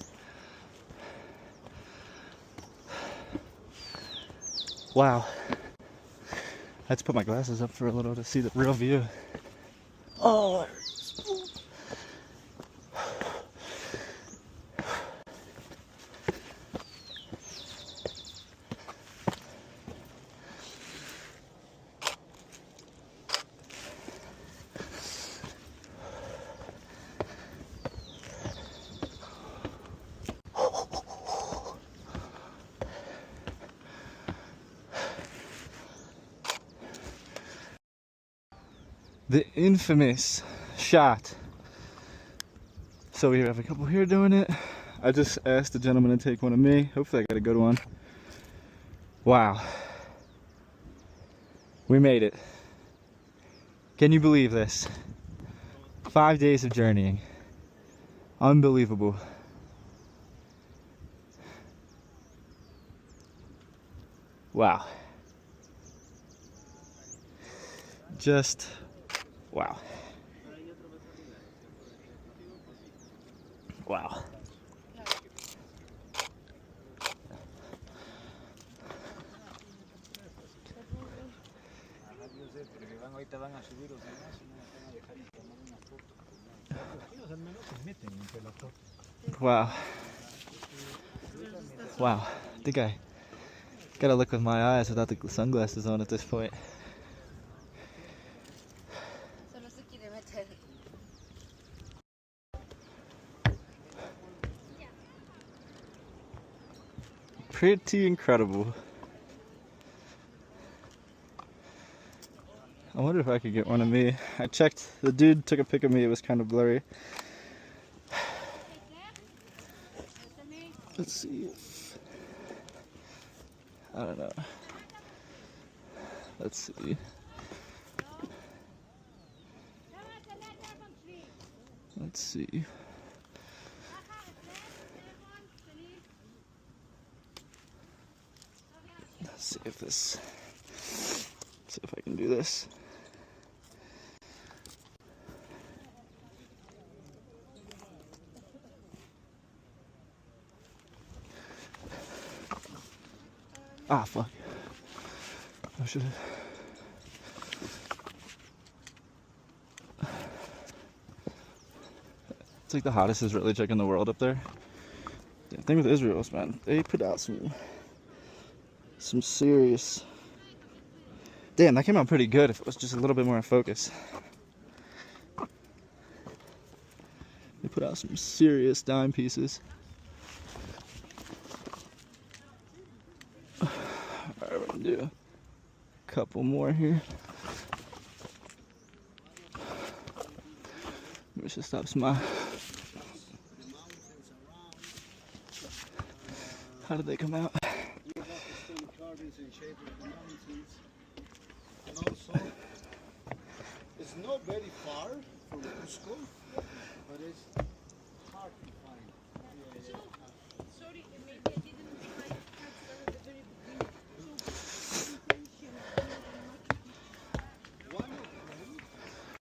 Wow. I had to put my glasses up for a little to see the real view. Oh, the infamous shot. So we have a couple here doing it. I just asked the gentleman to take one of me. Hopefully I got a good one. Wow. We made it. Can you believe this? 5 days of journeying. Unbelievable. Wow. Just wow. Wow. Wow. Wow. I think I gotta look with my eyes without the sunglasses on at this point. Pretty incredible. I wonder if I could get one of me. I checked, the dude took a pic of me, it was kind of blurry. Let's see if, I don't know. Let's see. Let's see. Let's see if this, see if I can do this. Ah, fuck. I should have. It's like the hottest Israeli in the world up there. The thing with Israel is, man, they put out some serious. Damn, that came out pretty good if it was just a little bit more in focus. put out some serious dime pieces. Alright, we're gonna do a couple more here. Let me just stop my. How did they come out? You have the stone carvings in shape of the mountains. And also, it's not very far from Cusco, but it's hard to find. Sorry, maybe I didn't like at the very beginning. So, intention. One of them,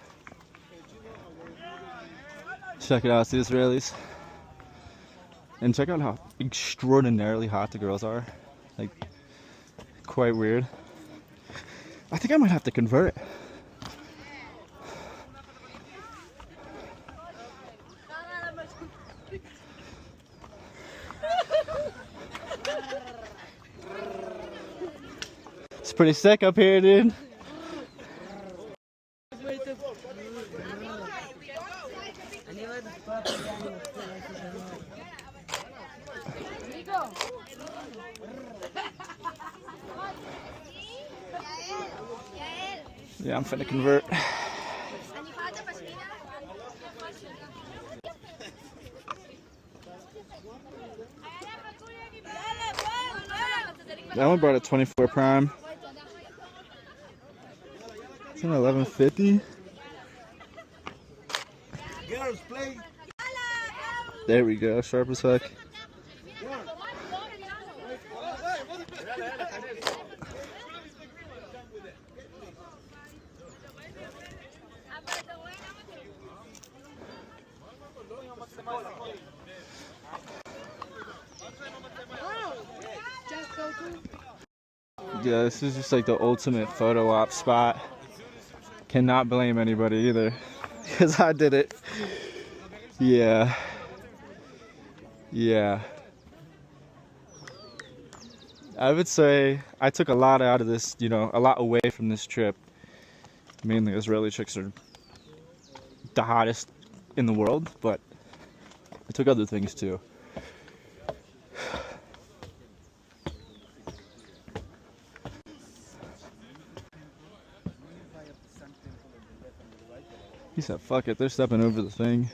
you know how Check it out, it's the Israelis. And check out how extraordinarily hot the girls are. Like, quite weird. I think I might have to convert. It's pretty sick up here, dude. Yeah, I'm finna convert. That one brought a 24 prime. It's an 1150. girls play. There we go, sharp as heck. Yeah, this is just like the ultimate photo op spot. Cannot blame anybody either, because I did it. Yeah. Yeah. I would say I took a lot out of this, you know, a lot away from this trip. Mainly Israeli chicks are the hottest in the world, but I took other things too. He said, fuck it, they're stepping over the thing.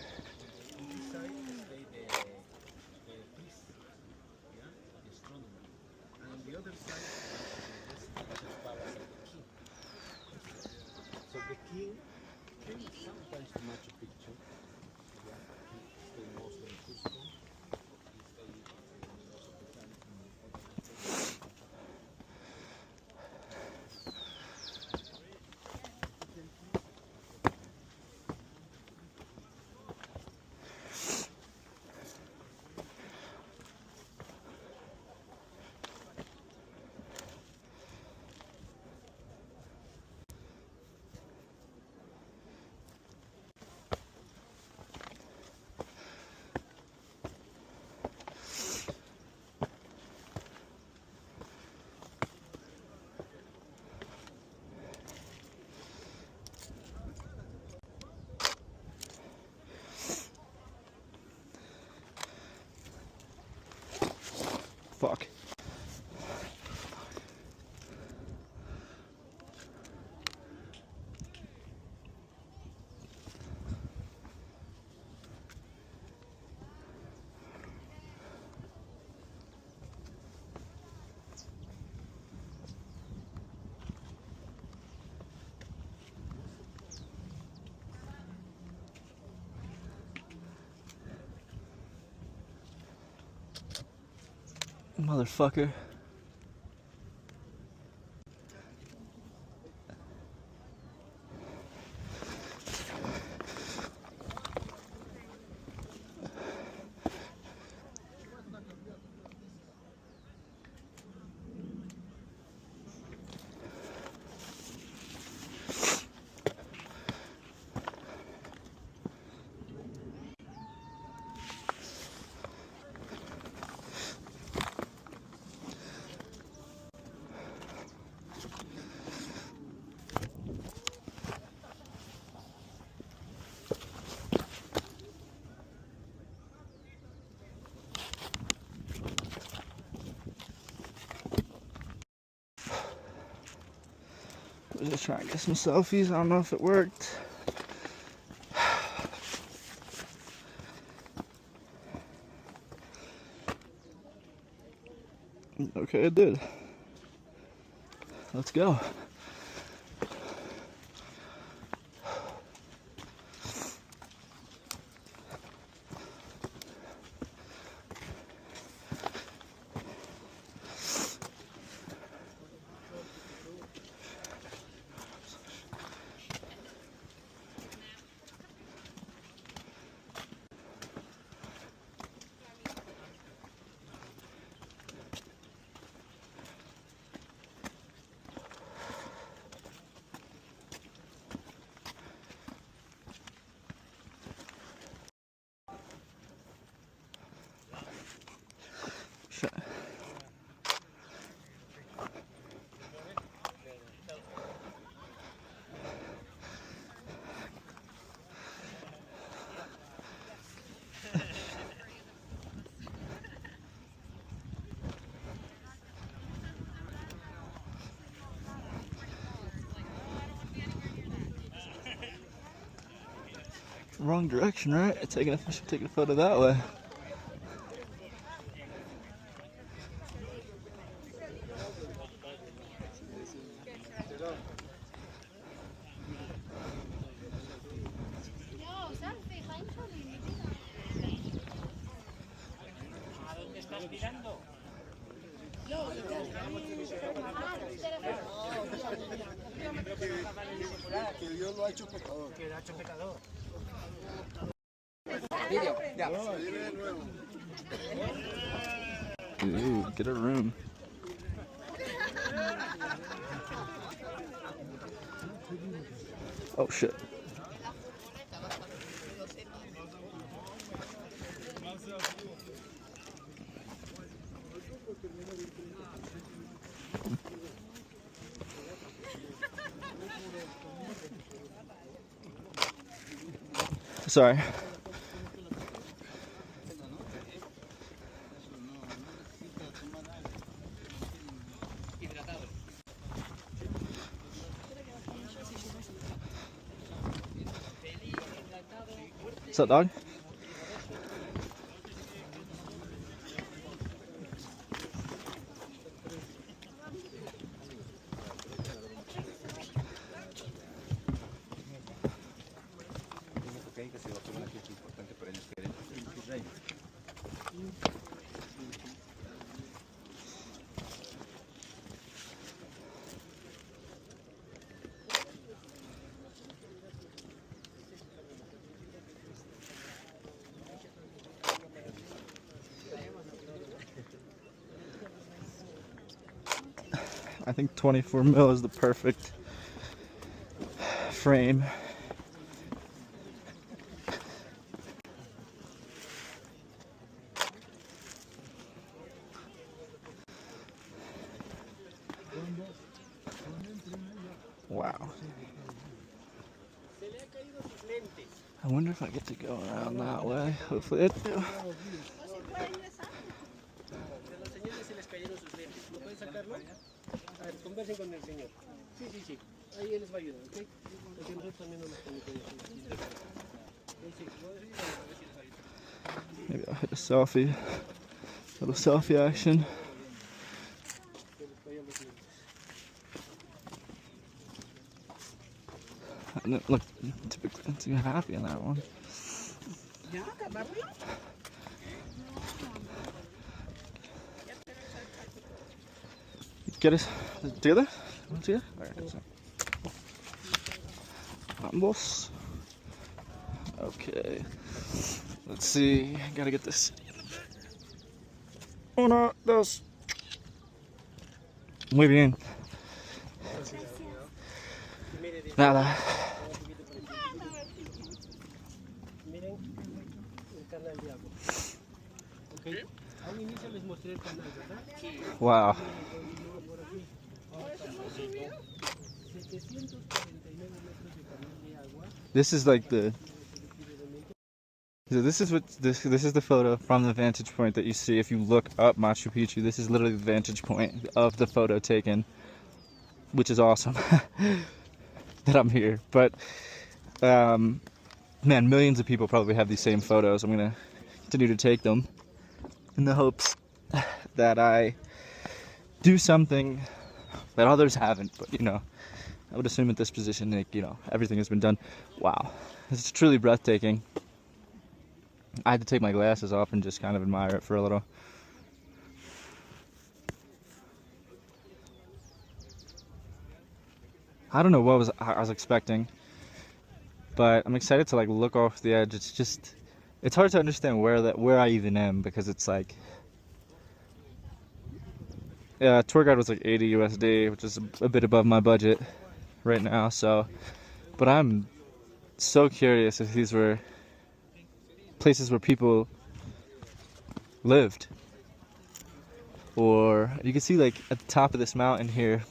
So the king sometimes to Machu Picchu, stay mostly in Cusco, Fuck. Motherfucker. was just trying to get some selfies. I don't know if it worked. Okay, it did. Let's go. Wrong direction, right? I should take a photo that way. Que Dios lo ha hecho pecador. Ooh, get a room. Oh shit. Sorry. What's up, dog? I think 24 mil is the perfect frame. Wow. I wonder if I get to go around that way. Hopefully I do. A ver, conversen con el señor. Sí, sí, sí. Ahí él les va a ayudar, ¿ok? Porque nosotros también no nos conocemos. Maybe I'll hit a selfie. Little selfie action. I didn't look typically too happy in that one. Get us together? Together? Alright, so. Ambos. Okay. Let's see. Gotta get this. Uno, dos. Muy bien. Nada. Miren el canal de agua. ¿Ok? A un inicio les mostré el canal, ¿verdad? Wow. 749 metros de canal de agua. This is like the. So this is what this is the photo from the vantage point that you see if you look up Machu Picchu. This is literally the vantage point of the photo taken which is awesome that I'm here. But man, millions of people probably have these same photos. I'm gonna continue to take them in the hopes that I do something that others haven't. But you know, I would assume at this position, like, you know, everything has been done. Wow, it's truly breathtaking. I had to take my glasses off and just kind of admire it for a little. I don't know what I was expecting, but I'm excited to like look off the edge. It's hard to understand where I even am, because it's like, yeah, tour guide was like 80 USD, which is a bit above my budget right now. So, but I'm so curious if these were places where people lived, or you can see like at the top of this mountain here,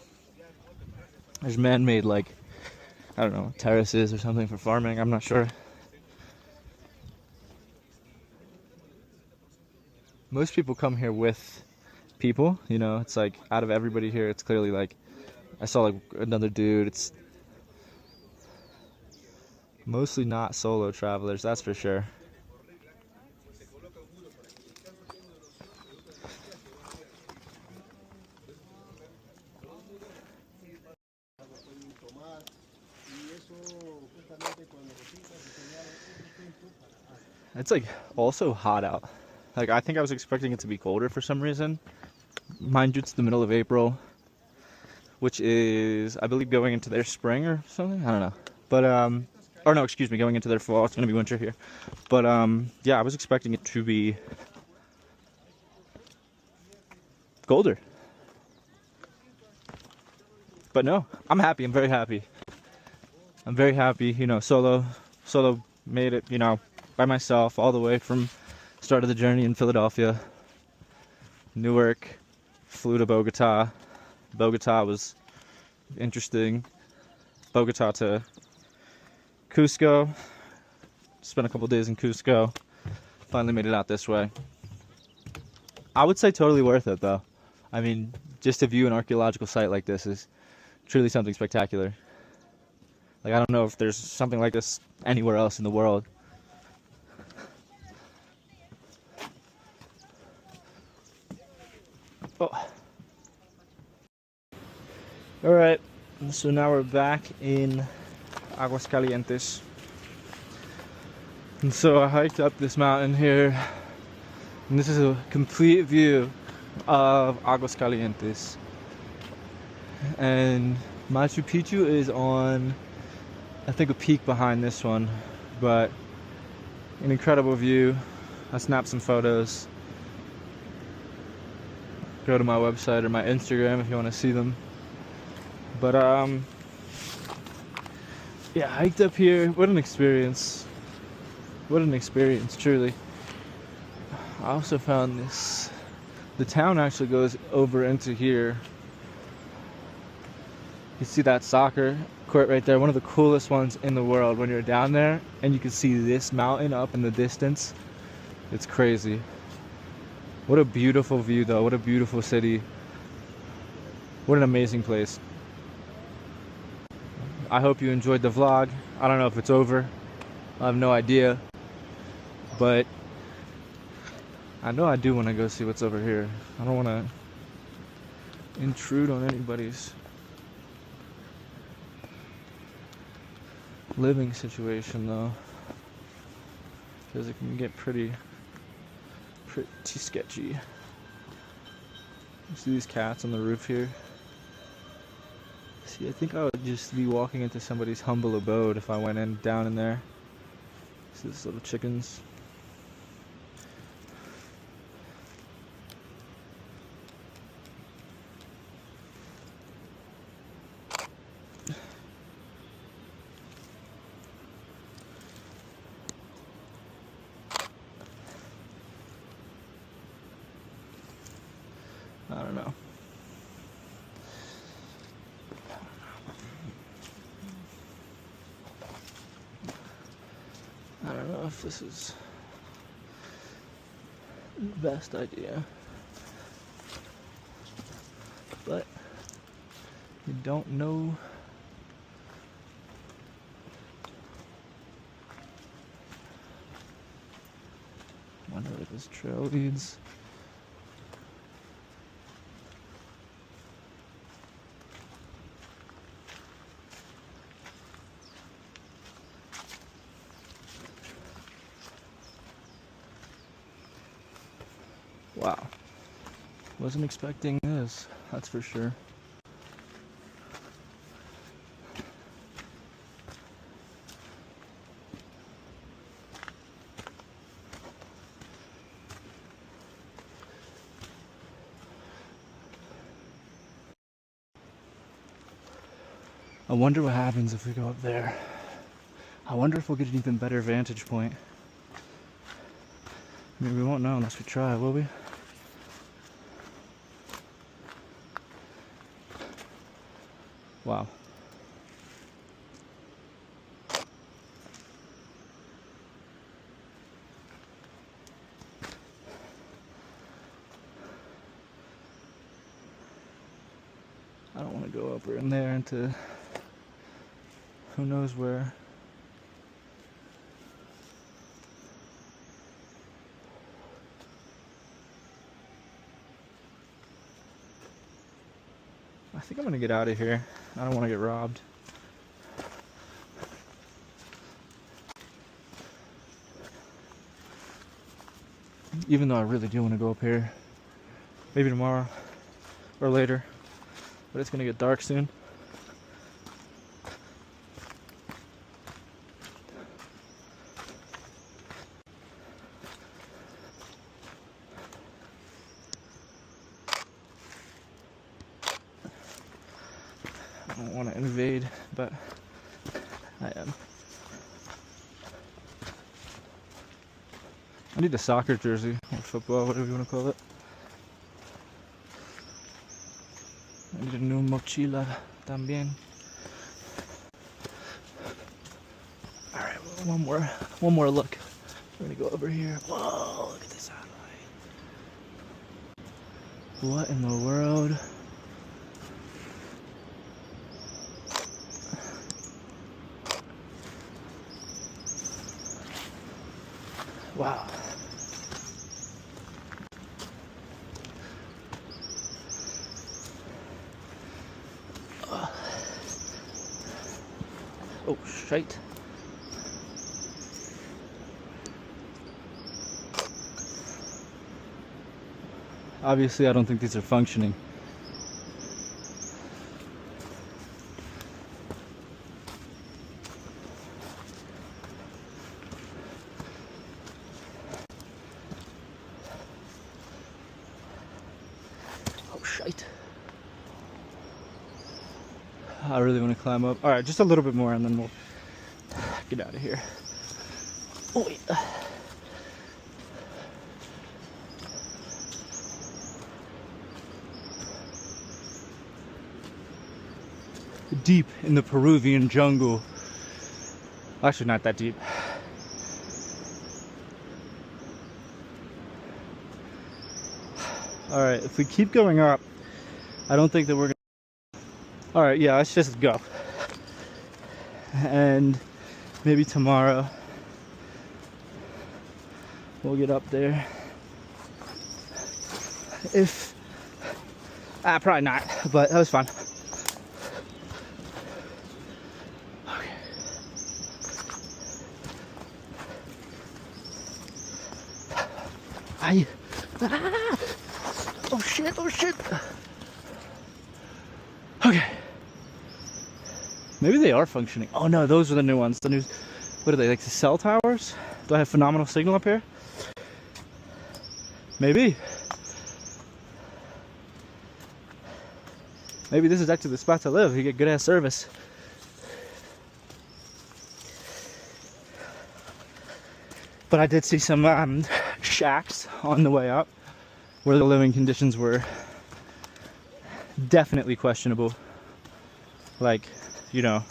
there's man-made, like, I don't know, terraces or something for farming. I'm not sure. Most people come here with people, you know. It's like, out of everybody here, it's clearly like, I saw like another dude. It's mostly not solo travelers, that's for sure. It's like also hot out. Like, I think I was expecting it to be colder for some reason. Mind you, it's the middle of April, which is, I believe, going into their spring or something. I don't know. But or no, excuse me, going into their fall. It's gonna be winter here. But yeah, I was expecting it to be colder. But no, I'm happy. I'm very happy. I'm very happy. You know, solo made it, you know, by myself all the way from start of the journey in Philadelphia, Newark, flew to Bogota. Bogota was interesting. Bogota to Cusco. Spent a couple days in Cusco. Finally made it out this way. I would say totally worth it, though. I mean, just to view an archaeological site like this is truly something spectacular. Like, I don't know if there's something like this anywhere else in the world. Oh. Alright, so now we're back in Aguascalientes. And so I hiked up this mountain here, and this is a complete view of Aguascalientes. And Machu Picchu is on, I think, a peak behind this one, but an incredible view. I snapped some photos. Go to my website or my Instagram if you want to see them. But yeah, hiked up here. What an experience. What an experience, truly. I also found this, the town actually goes over into here. You see that soccer court right there, one of the coolest ones in the world when you're down there, and you can see this mountain up in the distance. It's crazy. What a beautiful view, though. What a beautiful city. What an amazing place. I hope you enjoyed the vlog. I don't know if it's over. I have no idea. But I know I do want to go see what's over here. I don't want to intrude on anybody's living situation, though, because it can get pretty sketchy. You see these cats on the roof here? See, I think I would just be walking into somebody's humble abode if I went down in there. See these little chickens? I don't know. I don't know if this is the best idea, but You don't know. Wonder where this trail leads. Wow. Wasn't expecting this, that's for sure. I wonder what happens if we go up there. I wonder if we'll get an even better vantage point. I mean, we won't know unless we try, will we? Wow. I don't want to go up or in there into who knows where. I think I'm gonna get out of here. I don't want to get robbed. Even though I really do want to go up here. Maybe tomorrow or later. But it's gonna get dark soon. I don't want to invade, but I am. I need a soccer jersey or football, whatever you want to call it. I need a new mochila también. Alright, well, one more look. We're gonna go over here. Whoa, look at this satellite. What in the world? Wow. Oh, shite. Obviously, I don't think these are functioning. Oh, shite. I really want to climb up. All right, just a little bit more and then we'll get out of here. Oh, wait. Deep in the Peruvian jungle. Actually, not that deep. All right, if we keep going up, I don't think that we're gonna. All right, yeah, let's just go. And maybe tomorrow we'll get up there. If probably not, but that was fun. Oh shit, oh shit. Okay. Maybe they are functioning. Oh no, those are the new ones. The new, what are they, like the cell towers? Do I have phenomenal signal up here? Maybe. Maybe this is actually the spot to live. You get good ass service. But I did see some shacks on the way up where the living conditions were definitely questionable. Like, you know.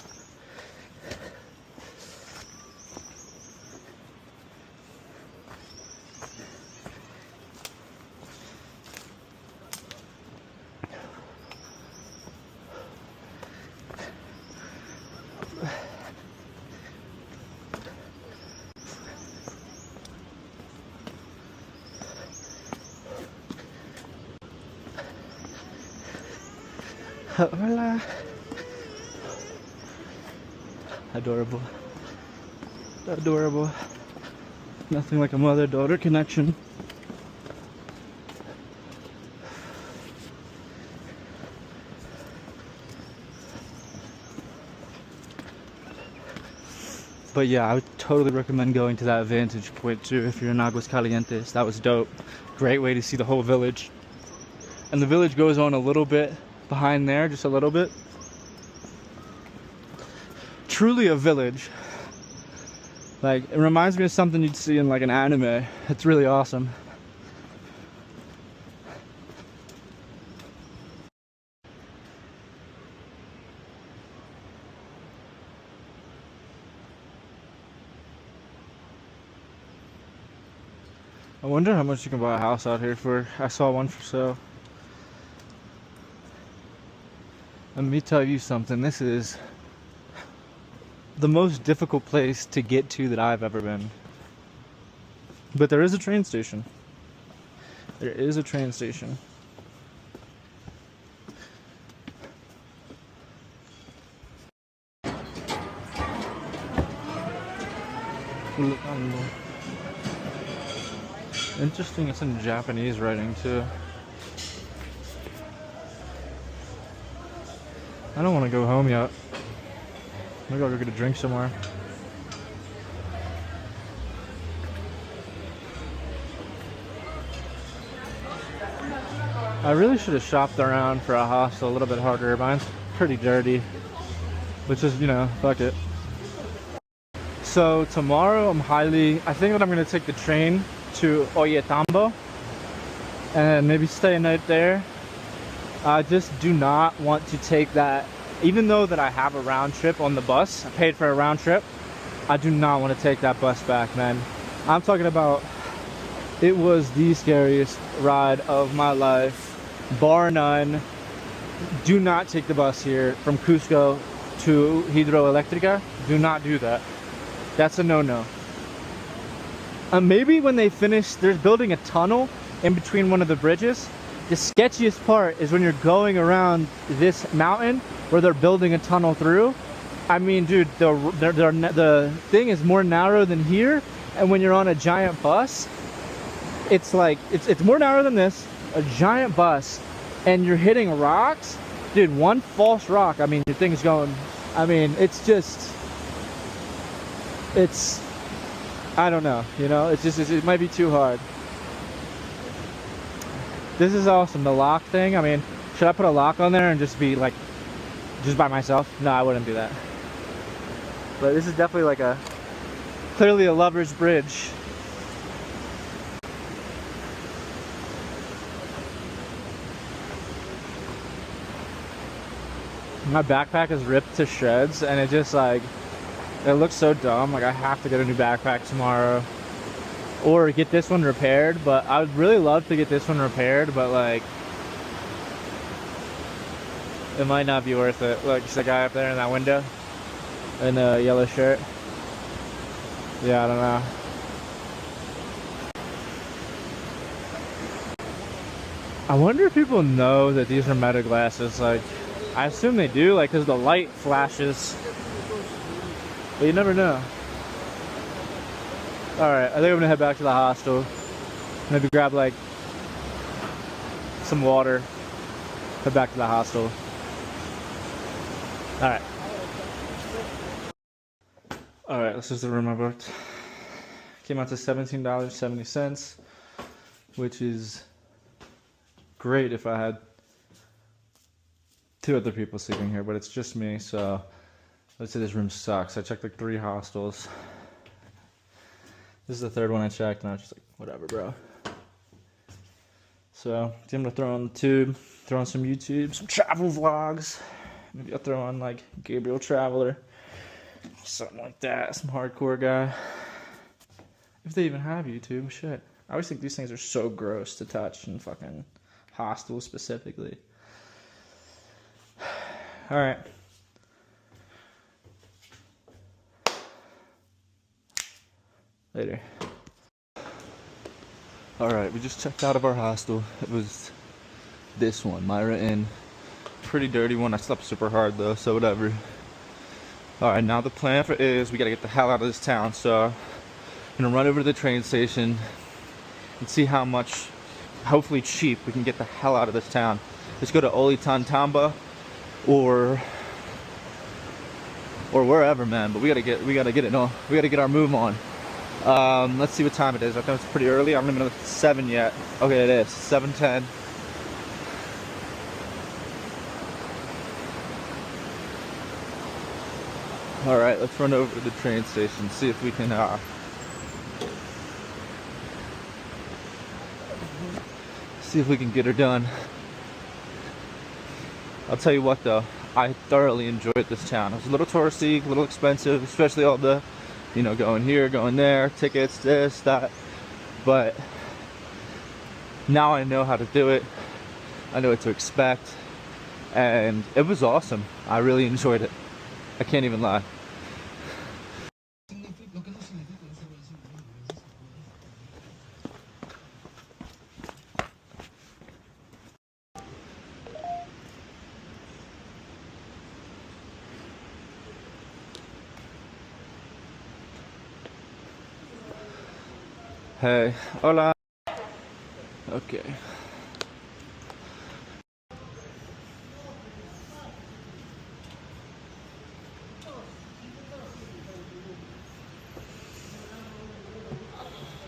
Hola. Adorable. Adorable. Nothing like a mother-daughter connection. But yeah, I would totally recommend going to that vantage point too if you're in Aguas Calientes. That was dope. Great way to see the whole village. And the village goes on a little bit behind there, just a little bit. Truly a village. Like, it reminds me of something you'd see in like an anime. It's really awesome. I wonder how much you can buy a house out here for. I saw one for sale. Let me tell you something. This is the most difficult place to get to that I've ever been. But there is a train station. There is a train station. Interesting, it's in Japanese writing too. I don't want to go home yet. Maybe I'll go get a drink somewhere. I really should have shopped around for a hostel a little bit harder. Mine's pretty dirty. Which is, you know, fuck it. So tomorrow I think that I'm going to take the train to Ollantaytambo and maybe stay a night there. I just do not want to take that, even though that I have a round trip on the bus. I paid for a round trip. I do not want to take that bus back, man. I'm talking about, it was the scariest ride of my life, bar none. Do not take the bus here from Cusco to Hidroelectrica. Do not do that. That's a no-no. Maybe when they finish, they're building a tunnel in between one of the bridges. The sketchiest part is when you're going around this mountain where they're building a tunnel through. I mean, dude, the thing is more narrow than here, and when you're on a giant bus, it's like, it's more narrow than this, a giant bus, and you're hitting rocks. Dude, one false rock, I mean, your thing's going, I mean, it's just, it's, I don't know, you know, it's just, it might be too hard. This is awesome, the lock thing. I mean, should I put a lock on there and just be like, just by myself? No, I wouldn't do that. But this is definitely like a, clearly a lover's bridge. My backpack is ripped to shreds and it just like, it looks so dumb. Like I have to get a new backpack tomorrow or get this one repaired, but I would really love to get this one repaired, but like it might not be worth it. Look, there's a guy up there in that window in a yellow shirt. Yeah, I don't know. I wonder if people know that these are Meta glasses. Like, I assume they do, like, because the light flashes. But you never know. Alright, I think I'm gonna head back to the hostel. Maybe grab, like, some water. Head back to the hostel. Alright. Alright, this is the room I booked. Came out to $17.70, which is great if I had 2 other people sleeping here, but it's just me, so let's say this room sucks. I checked like 3 hostels. This is the 3rd one I checked, and I was just like, whatever, bro. So, I'm gonna throw on the tube, throw on some YouTube, some travel vlogs. Maybe I'll throw on like Gabriel Traveler, something like that, some hardcore guy. If they even have YouTube, shit. I always think these things are so gross to touch in fucking hostels specifically. Alright. Later. Alright, we just checked out of our hostel. It was this one, Myra Inn. pretty dirty one. I slept super hard though, so whatever. Alright, now the plan is we gotta get the hell out of this town. So I'm gonna run over to the train station and see how much, hopefully cheap, we can get the hell out of this town. Let's go to Ollantaytambo or wherever, man. But we gotta get it on. We gotta get our move on. Let's see what time it is. I think it's pretty early. I don't even know if it's 7 yet. Okay, it is 7:10. All right, let's run over to the train station, see if we can get her done. I'll tell you what though, I thoroughly enjoyed this town. It was a little touristy, a little expensive, especially all the, you know, going here, going there, tickets, this, that. But now I know how to do it. I know what to expect. And it was awesome. I really enjoyed it. I can't even lie. Hey, hola. Okay.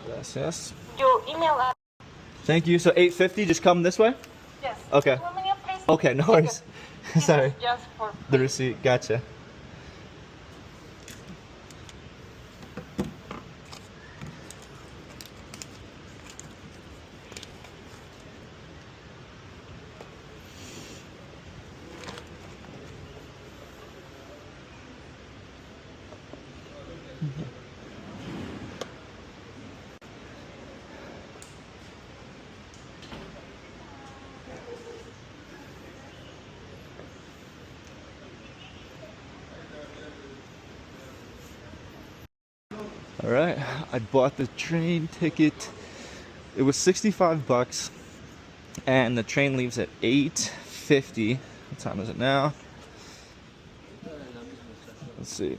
Gracias. Your email address. Thank you. So 8:50, just come this way? Yes. Okay. 1 minute, please. Okay, no worries. Sorry. Just for The receipt, gotcha. All right, I bought the train ticket. It was 65 bucks, and the train leaves at 8:50. What time is it now? Let's see.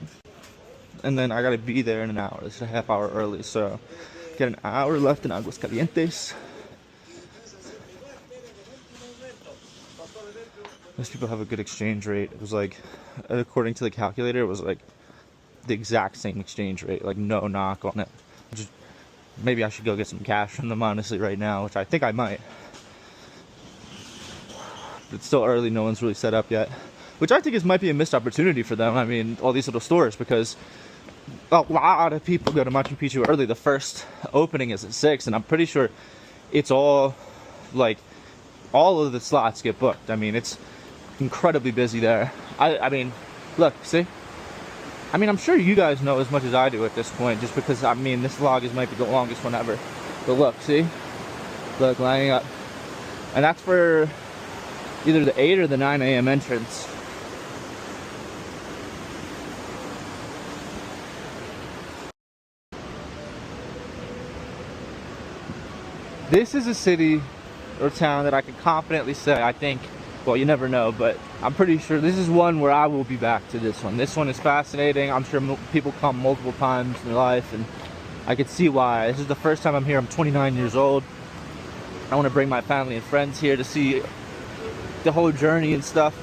And then I gotta be there in an hour. It's a half hour early, so got an hour left in Aguascalientes. Most people have a good exchange rate. It was like, according to the calculator, it was like the exact same exchange rate, like no knock on it. Just, maybe I should go get some cash from them honestly right now, which I think I might. But it's still early, no one's really set up yet, which I think might be a missed opportunity for them. I mean, all these little stores, because a lot of people go to Machu Picchu early. The first opening is at 6, and I'm pretty sure it's all, like, all of the slots get booked. I mean, it's incredibly busy there. I mean, look, see? I mean, I'm sure you guys know as much as I do at this point, just because, I mean, this vlog might be the longest one ever. But look, see? Look, lining up. And that's for either the 8 or the 9 a.m. entrance. This is a city or town that I can confidently say, I think, well, you never know, but I'm pretty sure this is one where I will be back to this one. This one is fascinating. I'm sure people come multiple times in their life, and I can see why. This is the first time I'm here. I'm 29 years old. I want to bring my family and friends here to see the whole journey and stuff.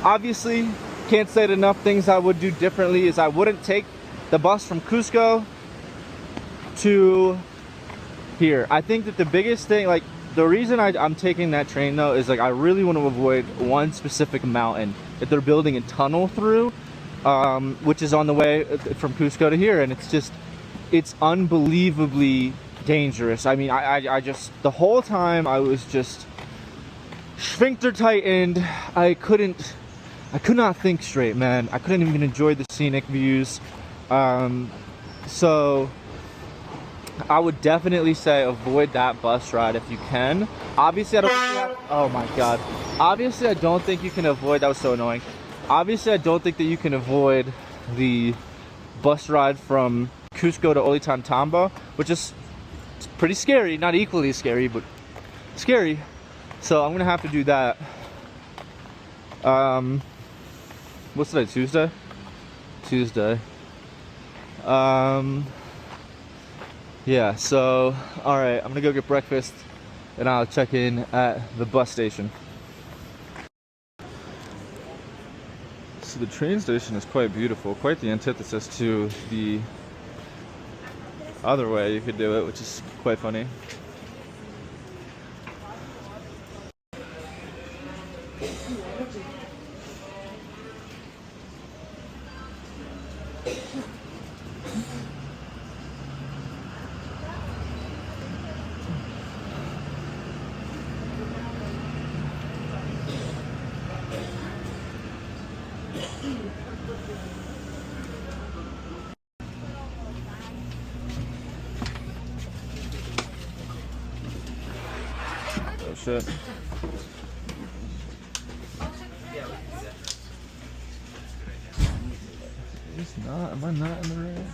Obviously, can't say it enough, things I would do differently is I wouldn't take the bus from Cusco to here. I think that the biggest thing, like, the reason I'm taking that train though is, like, I really want to avoid one specific mountain that they're building a tunnel through, which is on the way from Cusco to here, and it's unbelievably dangerous. I mean, I just, the whole time I was just sphincter tightened. I could not think straight, man. I couldn't even enjoy the scenic views. So I would definitely say avoid that bus ride if you can. Obviously, I don't think you have, oh my god. Obviously, I don't think you can avoid, that was so annoying. Obviously, I don't think that you can avoid the bus ride from Cusco to Ollantaytambo, which is pretty scary. Not equally scary, but scary. So I'm gonna have to do that. What's today? Tuesday? Tuesday. Yeah, so alright, I'm gonna go get breakfast and I'll check in at the bus station. So the train station is quite beautiful, quite the antithesis to the other way you could do it, which is quite funny. Oh shit. It's not, am I not in the right?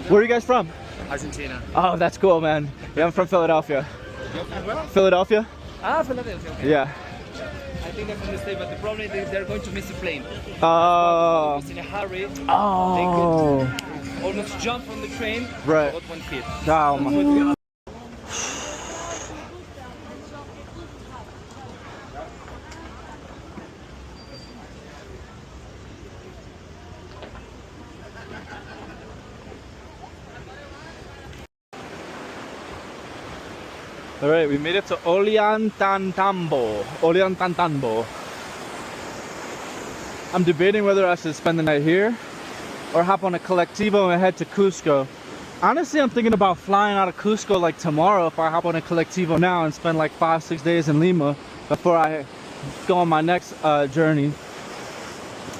Where are you guys from? Argentina. Oh, that's cool, man. Yeah, I'm from Philadelphia. You're from where? Philadelphia? Ah, Philadelphia. Okay. Yeah. I think they're from the state, but the problem is they're going to miss the plane. Oh. It's in a hurry. Oh. They could almost jump from the train. Right. Got one hit. Oh, my. All right, we made it to Ollantaytambo. I'm debating whether I should spend the night here or hop on a colectivo and head to Cusco. Honestly, I'm thinking about flying out of Cusco like tomorrow if I hop on a colectivo now and spend like 5-6 days in Lima before I go on my next journey.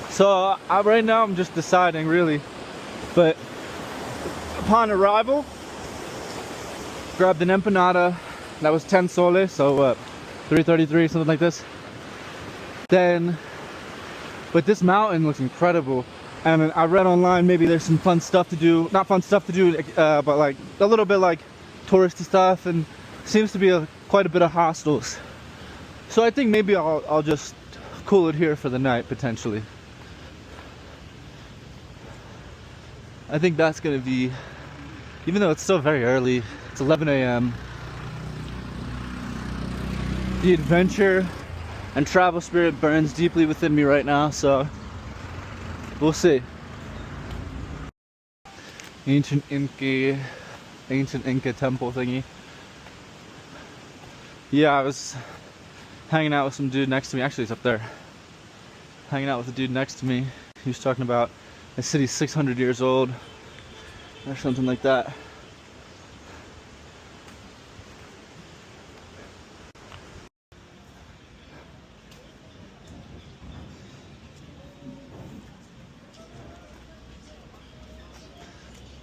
So right now I'm just deciding really, but upon arrival, grabbed an empanada. That was 10 soles, so what, 3.33, something like this. Then, but this mountain looks incredible. And I read online maybe there's some fun stuff to do, not fun stuff to do, but like a little bit like touristy stuff, and seems to be quite a bit of hostels. So I think maybe I'll just cool it here for the night potentially. I think that's gonna be, even though it's still very early, it's 11 a.m. The adventure and travel spirit burns deeply within me right now, so we'll see. Ancient Inca temple thingy. Yeah, I was hanging out with some dude next to me. Actually, he's up there. Hanging out with a dude next to me. He was talking about the city's 600 years old or something like that.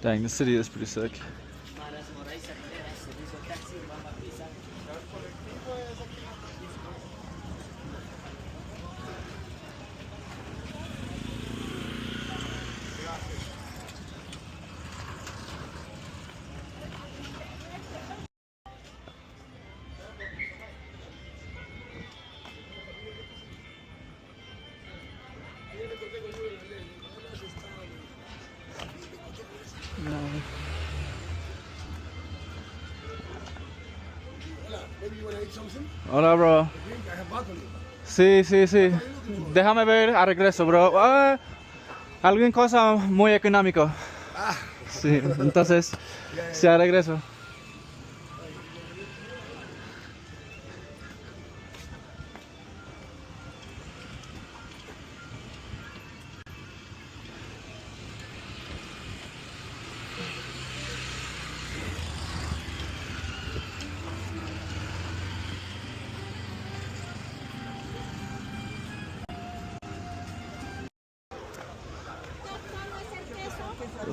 Dang, the city is pretty sick. Hola, bro. Sí, sí, sí. Déjame ver a regreso, bro. Alguna cosa muy económico. Sí, entonces, sí, a regreso.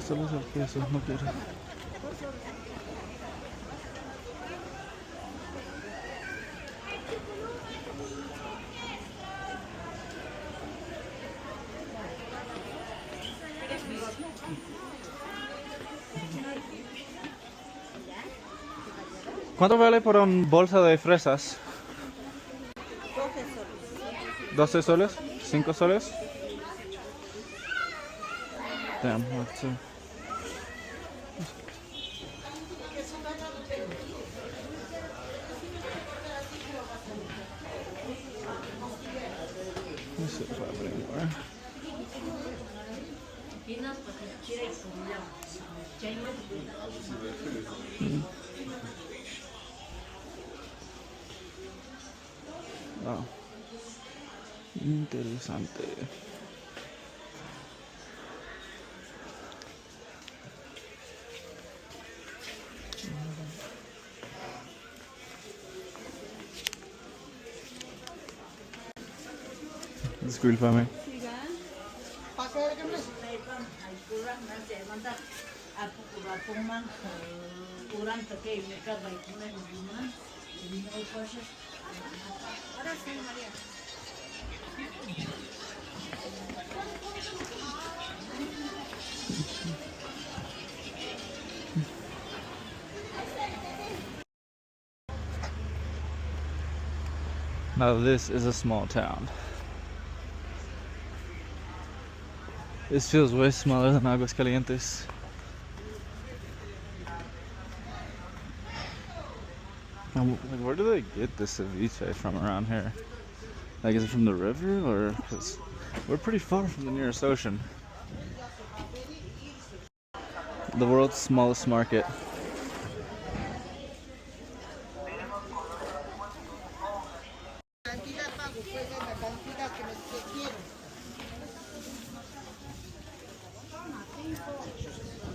Solo es el queso, no quiero. ¿Cuánto vale por un bolsa de fresas? 12 soles. 5 soles. Damn, what's it? Let's see if I have it anywhere. Oh. Interesante. Discúlpame. Now this is a small town. This feels way smaller than Aguascalientes. Now, like, where do they get this ceviche from around here? Like, is it from the river, or? Cause we're pretty far from the nearest ocean. The world's smallest market.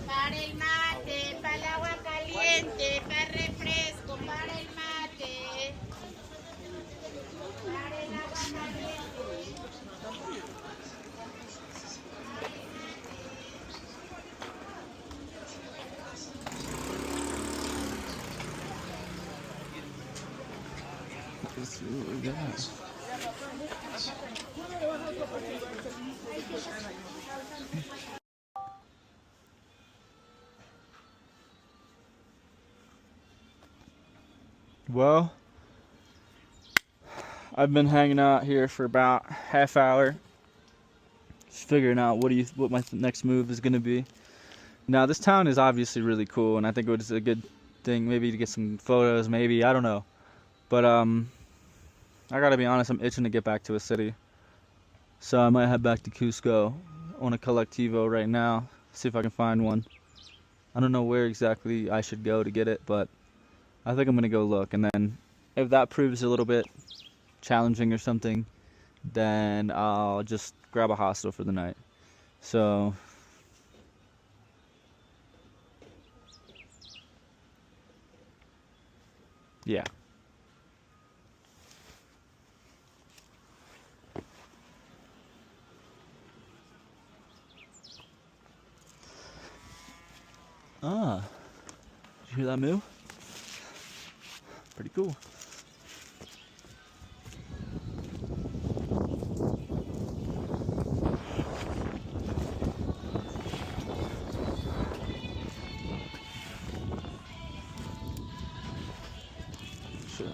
Para el mate, para el agua caliente, para el refresco, para el mate. Para el agua caliente. Let's see what we got. Well, I've been hanging out here for about half hour, just figuring out what my next move is gonna be. Now, this town is obviously really cool, and I think it was a good thing maybe to get some photos, maybe, I don't know. But I gotta be honest, I'm itching to get back to a city. So I might head back to Cusco on a collectivo right now, see if I can find one. I don't know where exactly I should go to get it, but I think I'm gonna go look, and then if that proves a little bit challenging or something, then I'll just grab a hostel for the night. So yeah. Ah, did you hear that moo? Pretty cool. Sure.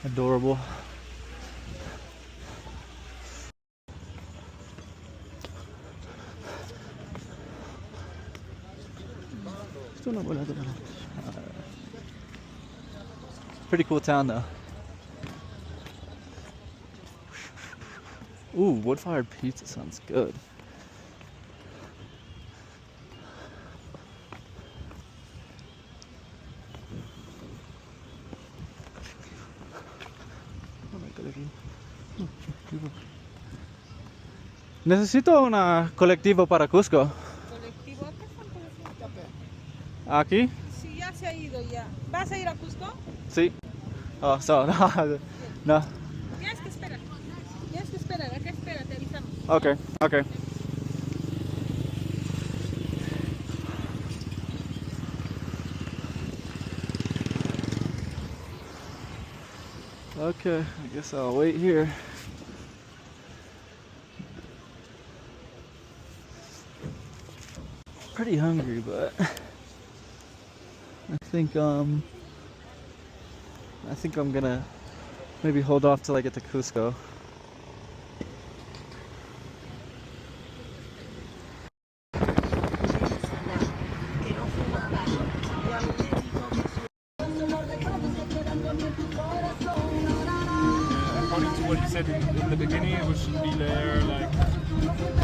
Adorable. Pretty cool town though. Ooh, wood-fired pizza sounds good. Necesito una colectivo para Cusco. Colectivo, acá está el colectivo. ¿Aquí? Sí, ya se ha ido ya. ¿Vas a ir a Cusco? Sí. Oh, so, no. Tienes que esperar. Tienes que esperar. Acá espera, te avisamos. Okay, okay. Okay, I guess I'll wait here. Pretty hungry, but I think I'm gonna maybe hold off till I get to Cusco. According to what you said in the beginning, we should be there like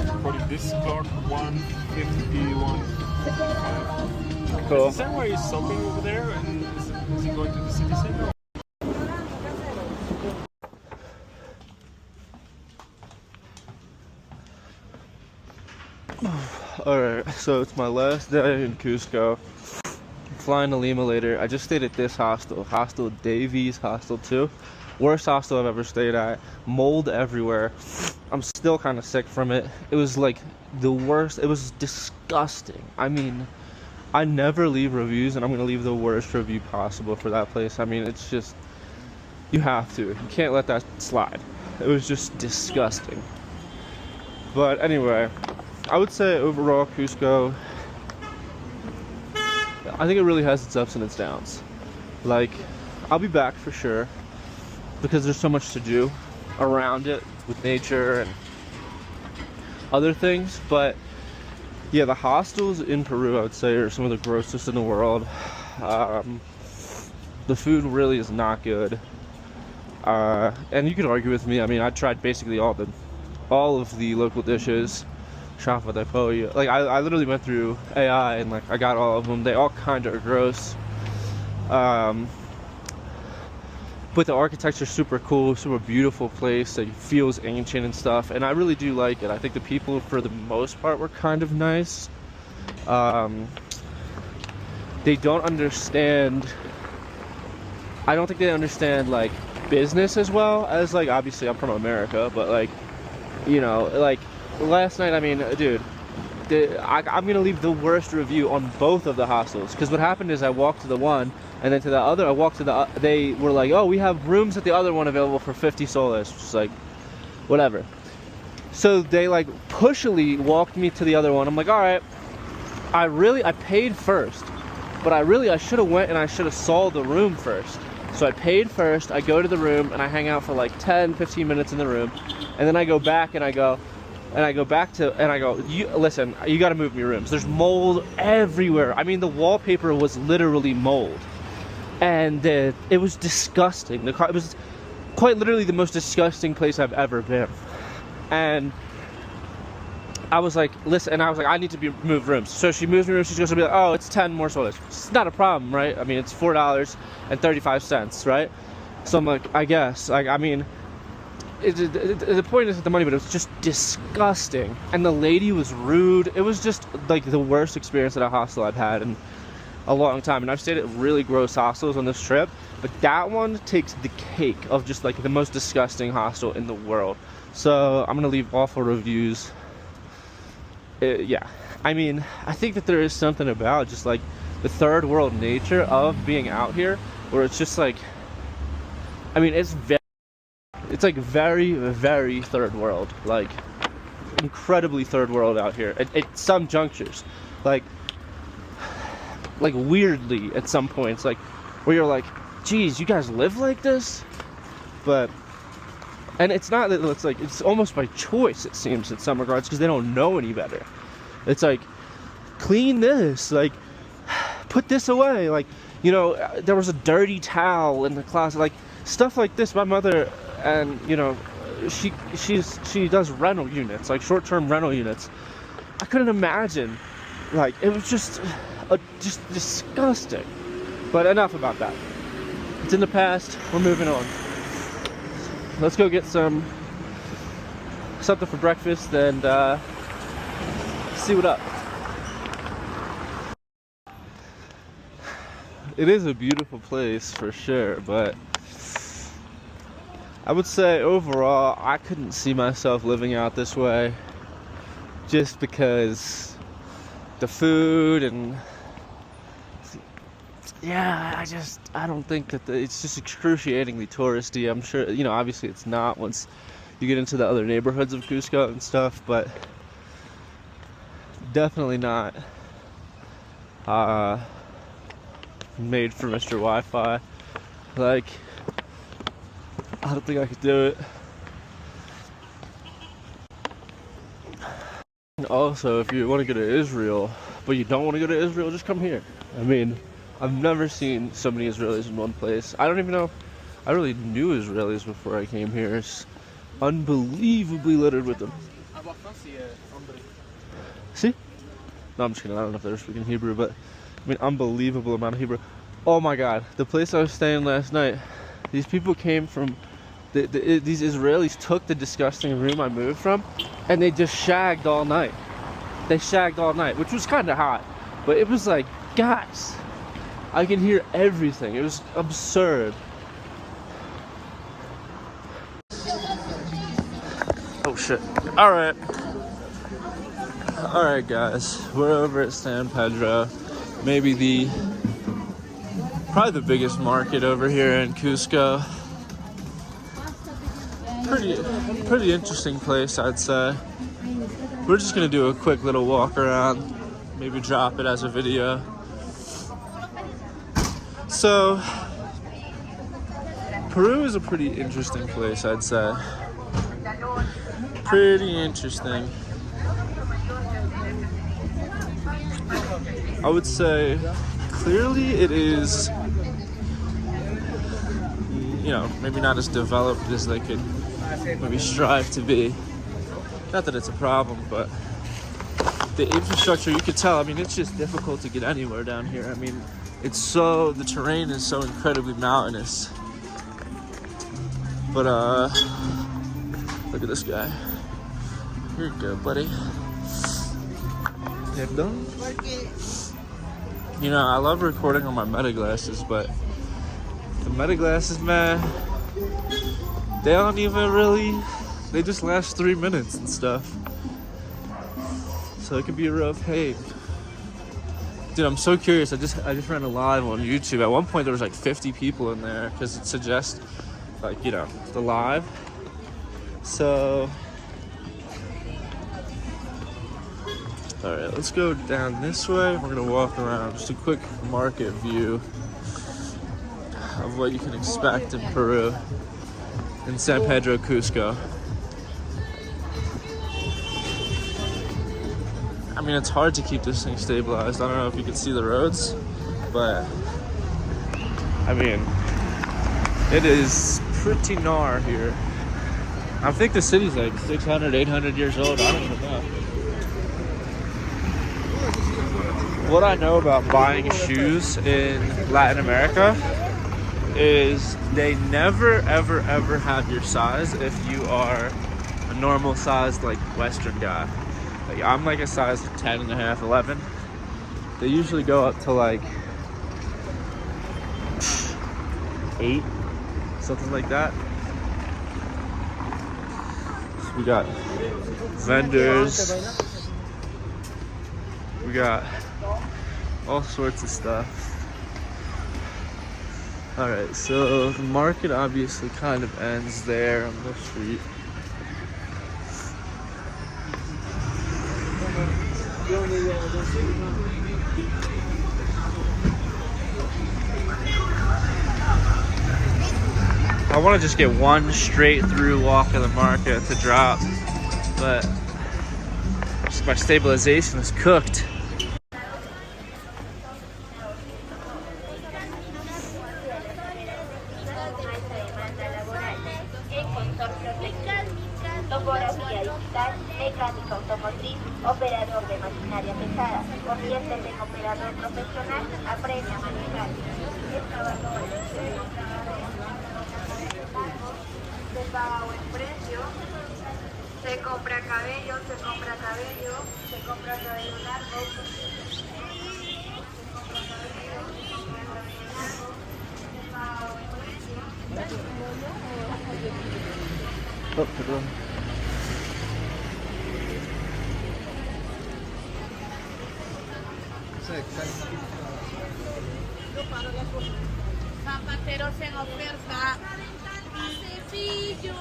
according this clock 1:50, 1:55. Cool. Is that why he's stopping over there? And is he going to the city center? Alright, so it's my last day in Cusco. I'm flying to Lima later. I just stayed at this hostel, Hostel Davies, Hostel 2. Worst hostel I've ever stayed at. Mold everywhere. I'm still kind of sick from it. It was like the worst. It was disgusting. I mean, I never leave reviews, and I'm going to leave the worst review possible for that place. I mean, it's just, you have to. You can't let that slide. It was just disgusting. But anyway, I would say overall Cusco, I think it really has its ups and its downs. Like, I'll be back for sure because there's so much to do around it with nature and other things. But yeah, the hostels in Peru, I would say, are some of the grossest in the world. The food really is not good. And you could argue with me. I mean, I tried basically all of the local dishes. Chapa de pollo. Like, I literally went through AI and like I got all of them. They all kind of are gross. But the architecture's super cool, super beautiful place. It feels ancient and stuff, and I really do like it. I think the people, for the most part, were kind of nice. They don't understand. I don't think they understand like business as well as, like, obviously I'm from America, but like, you know, like last night, I mean, dude, I'm gonna leave the worst review on both of the hostels, because what happened is I walked to the one, and then to the other, I walked to the, they were like, oh, we have rooms at the other one available for 50 soles, just like, whatever. So they like pushily walked me to the other one. I'm like, all right, I paid first, but I should have went and I should have saw the room first. So I paid first, I go to the room, and I hang out for like 10-15 minutes in the room, and then I go back and I go, listen, you gotta move me rooms. There's mold everywhere. I mean, the wallpaper was literally mold. And it was disgusting. It was quite literally the most disgusting place I've ever been. And I was like, listen, and I was like, I need to move rooms. So she moves me rooms. She's going to be like, oh, it's 10 more soles. It's not a problem, right? I mean, it's $4.35, right? So I'm like, I guess. Like, I mean, the point isn't the money, but it was just disgusting. And the lady was rude. It was just like the worst experience at a hostel I've had in a long time. And I've stayed at really gross hostels on this trip, but that one takes the cake of just like the most disgusting hostel in the world. So I'm gonna leave awful reviews. Yeah, I mean, I think that there is something about just like the third world nature of being out here, where it's just like, I mean, it's like very, very third world, like incredibly third world out here at some junctures, like weirdly at some points, like where you're like, geez, you guys live like this? But, and it's not that it's like, it's almost by choice, it seems, in some regards, because they don't know any better. It's like, clean this, like, put this away, like, you know, there was a dirty towel in the closet, like, stuff like this. My mother, and, you know, she does rental units, like short-term rental units. I couldn't imagine, like, it was just disgusting. But enough about that. It's in the past. We're moving on. Let's go get something for breakfast and see what up. It is a beautiful place for sure, but I would say overall I couldn't see myself living out this way, just because the food and yeah, I don't think that it's just excruciatingly touristy. I'm sure, you know, obviously it's not once you get into the other neighborhoods of Cusco and stuff, but definitely not made for Mr. Wi-Fi. Like, I don't think I could do it. And also, if you want to go to Israel, but you don't want to go to Israel, just come here. I mean, I've never seen so many Israelis in one place. I don't even know if I really knew Israelis before I came here. It's unbelievably littered with them. See? No, I'm just kidding. I don't know if they're speaking Hebrew, but I mean, unbelievable amount of Hebrew. Oh my God, the place I was staying last night, these people came from, these Israelis took the disgusting room I moved from, and they just shagged all night. They shagged all night, which was kind of hot, but it was like, guys, I can hear everything. It was absurd. Oh shit. Alright, guys, we're over at San Pedro. Maybe probably the biggest market over here in Cusco. Pretty interesting place, I'd say. We're just gonna do a quick little walk around, maybe drop it as a video. So, Peru is a pretty interesting place, I'd say. Pretty interesting. I would say clearly it is, you know, maybe not as developed as they could maybe strive to be. Not that it's a problem, but the infrastructure, you could tell, I mean, it's just difficult to get anywhere down here. I mean, the terrain is so incredibly mountainous. But look at this guy. You're good, buddy. You know, I love recording on my Meta glasses, but the Meta glasses, man, they don't even really, they just last 3 minutes and stuff. So it could be a real pain. Dude, I'm so curious. I just ran a live on YouTube. At one point there was like 50 people in there because it suggests, like, you know, the live. So alright, let's go down this way. We're gonna walk around, just a quick market view of what you can expect in Peru, in San Pedro, Cusco. I mean, it's hard to keep this thing stabilized. I don't know if you can see the roads, but I mean, it is pretty gnar here. I think the city's like 600, 800 years old. I don't even know. What I know about buying shoes in Latin America is they never, ever, ever have your size if you are a normal sized, like, Western guy. Like, I'm like a size 10 and a half, 11. They usually go up to like 8, something like that. So we got vendors. We got all sorts of stuff. Alright, so the market obviously kind of ends there on the street. I want to just get one straight through walk of the market to drop, but just my stabilization is cooked. Topografía digital, mecánica automotriz, operador de maquinaria pesada, conviértete en operador profesional, aprende a manejar. Excavadores, se paga buen precio, se compra cabello, se compra cabello largo, Oh, perdón. zapateros en oferta, cepillo,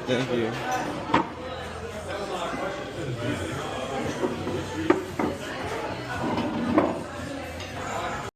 Thank you.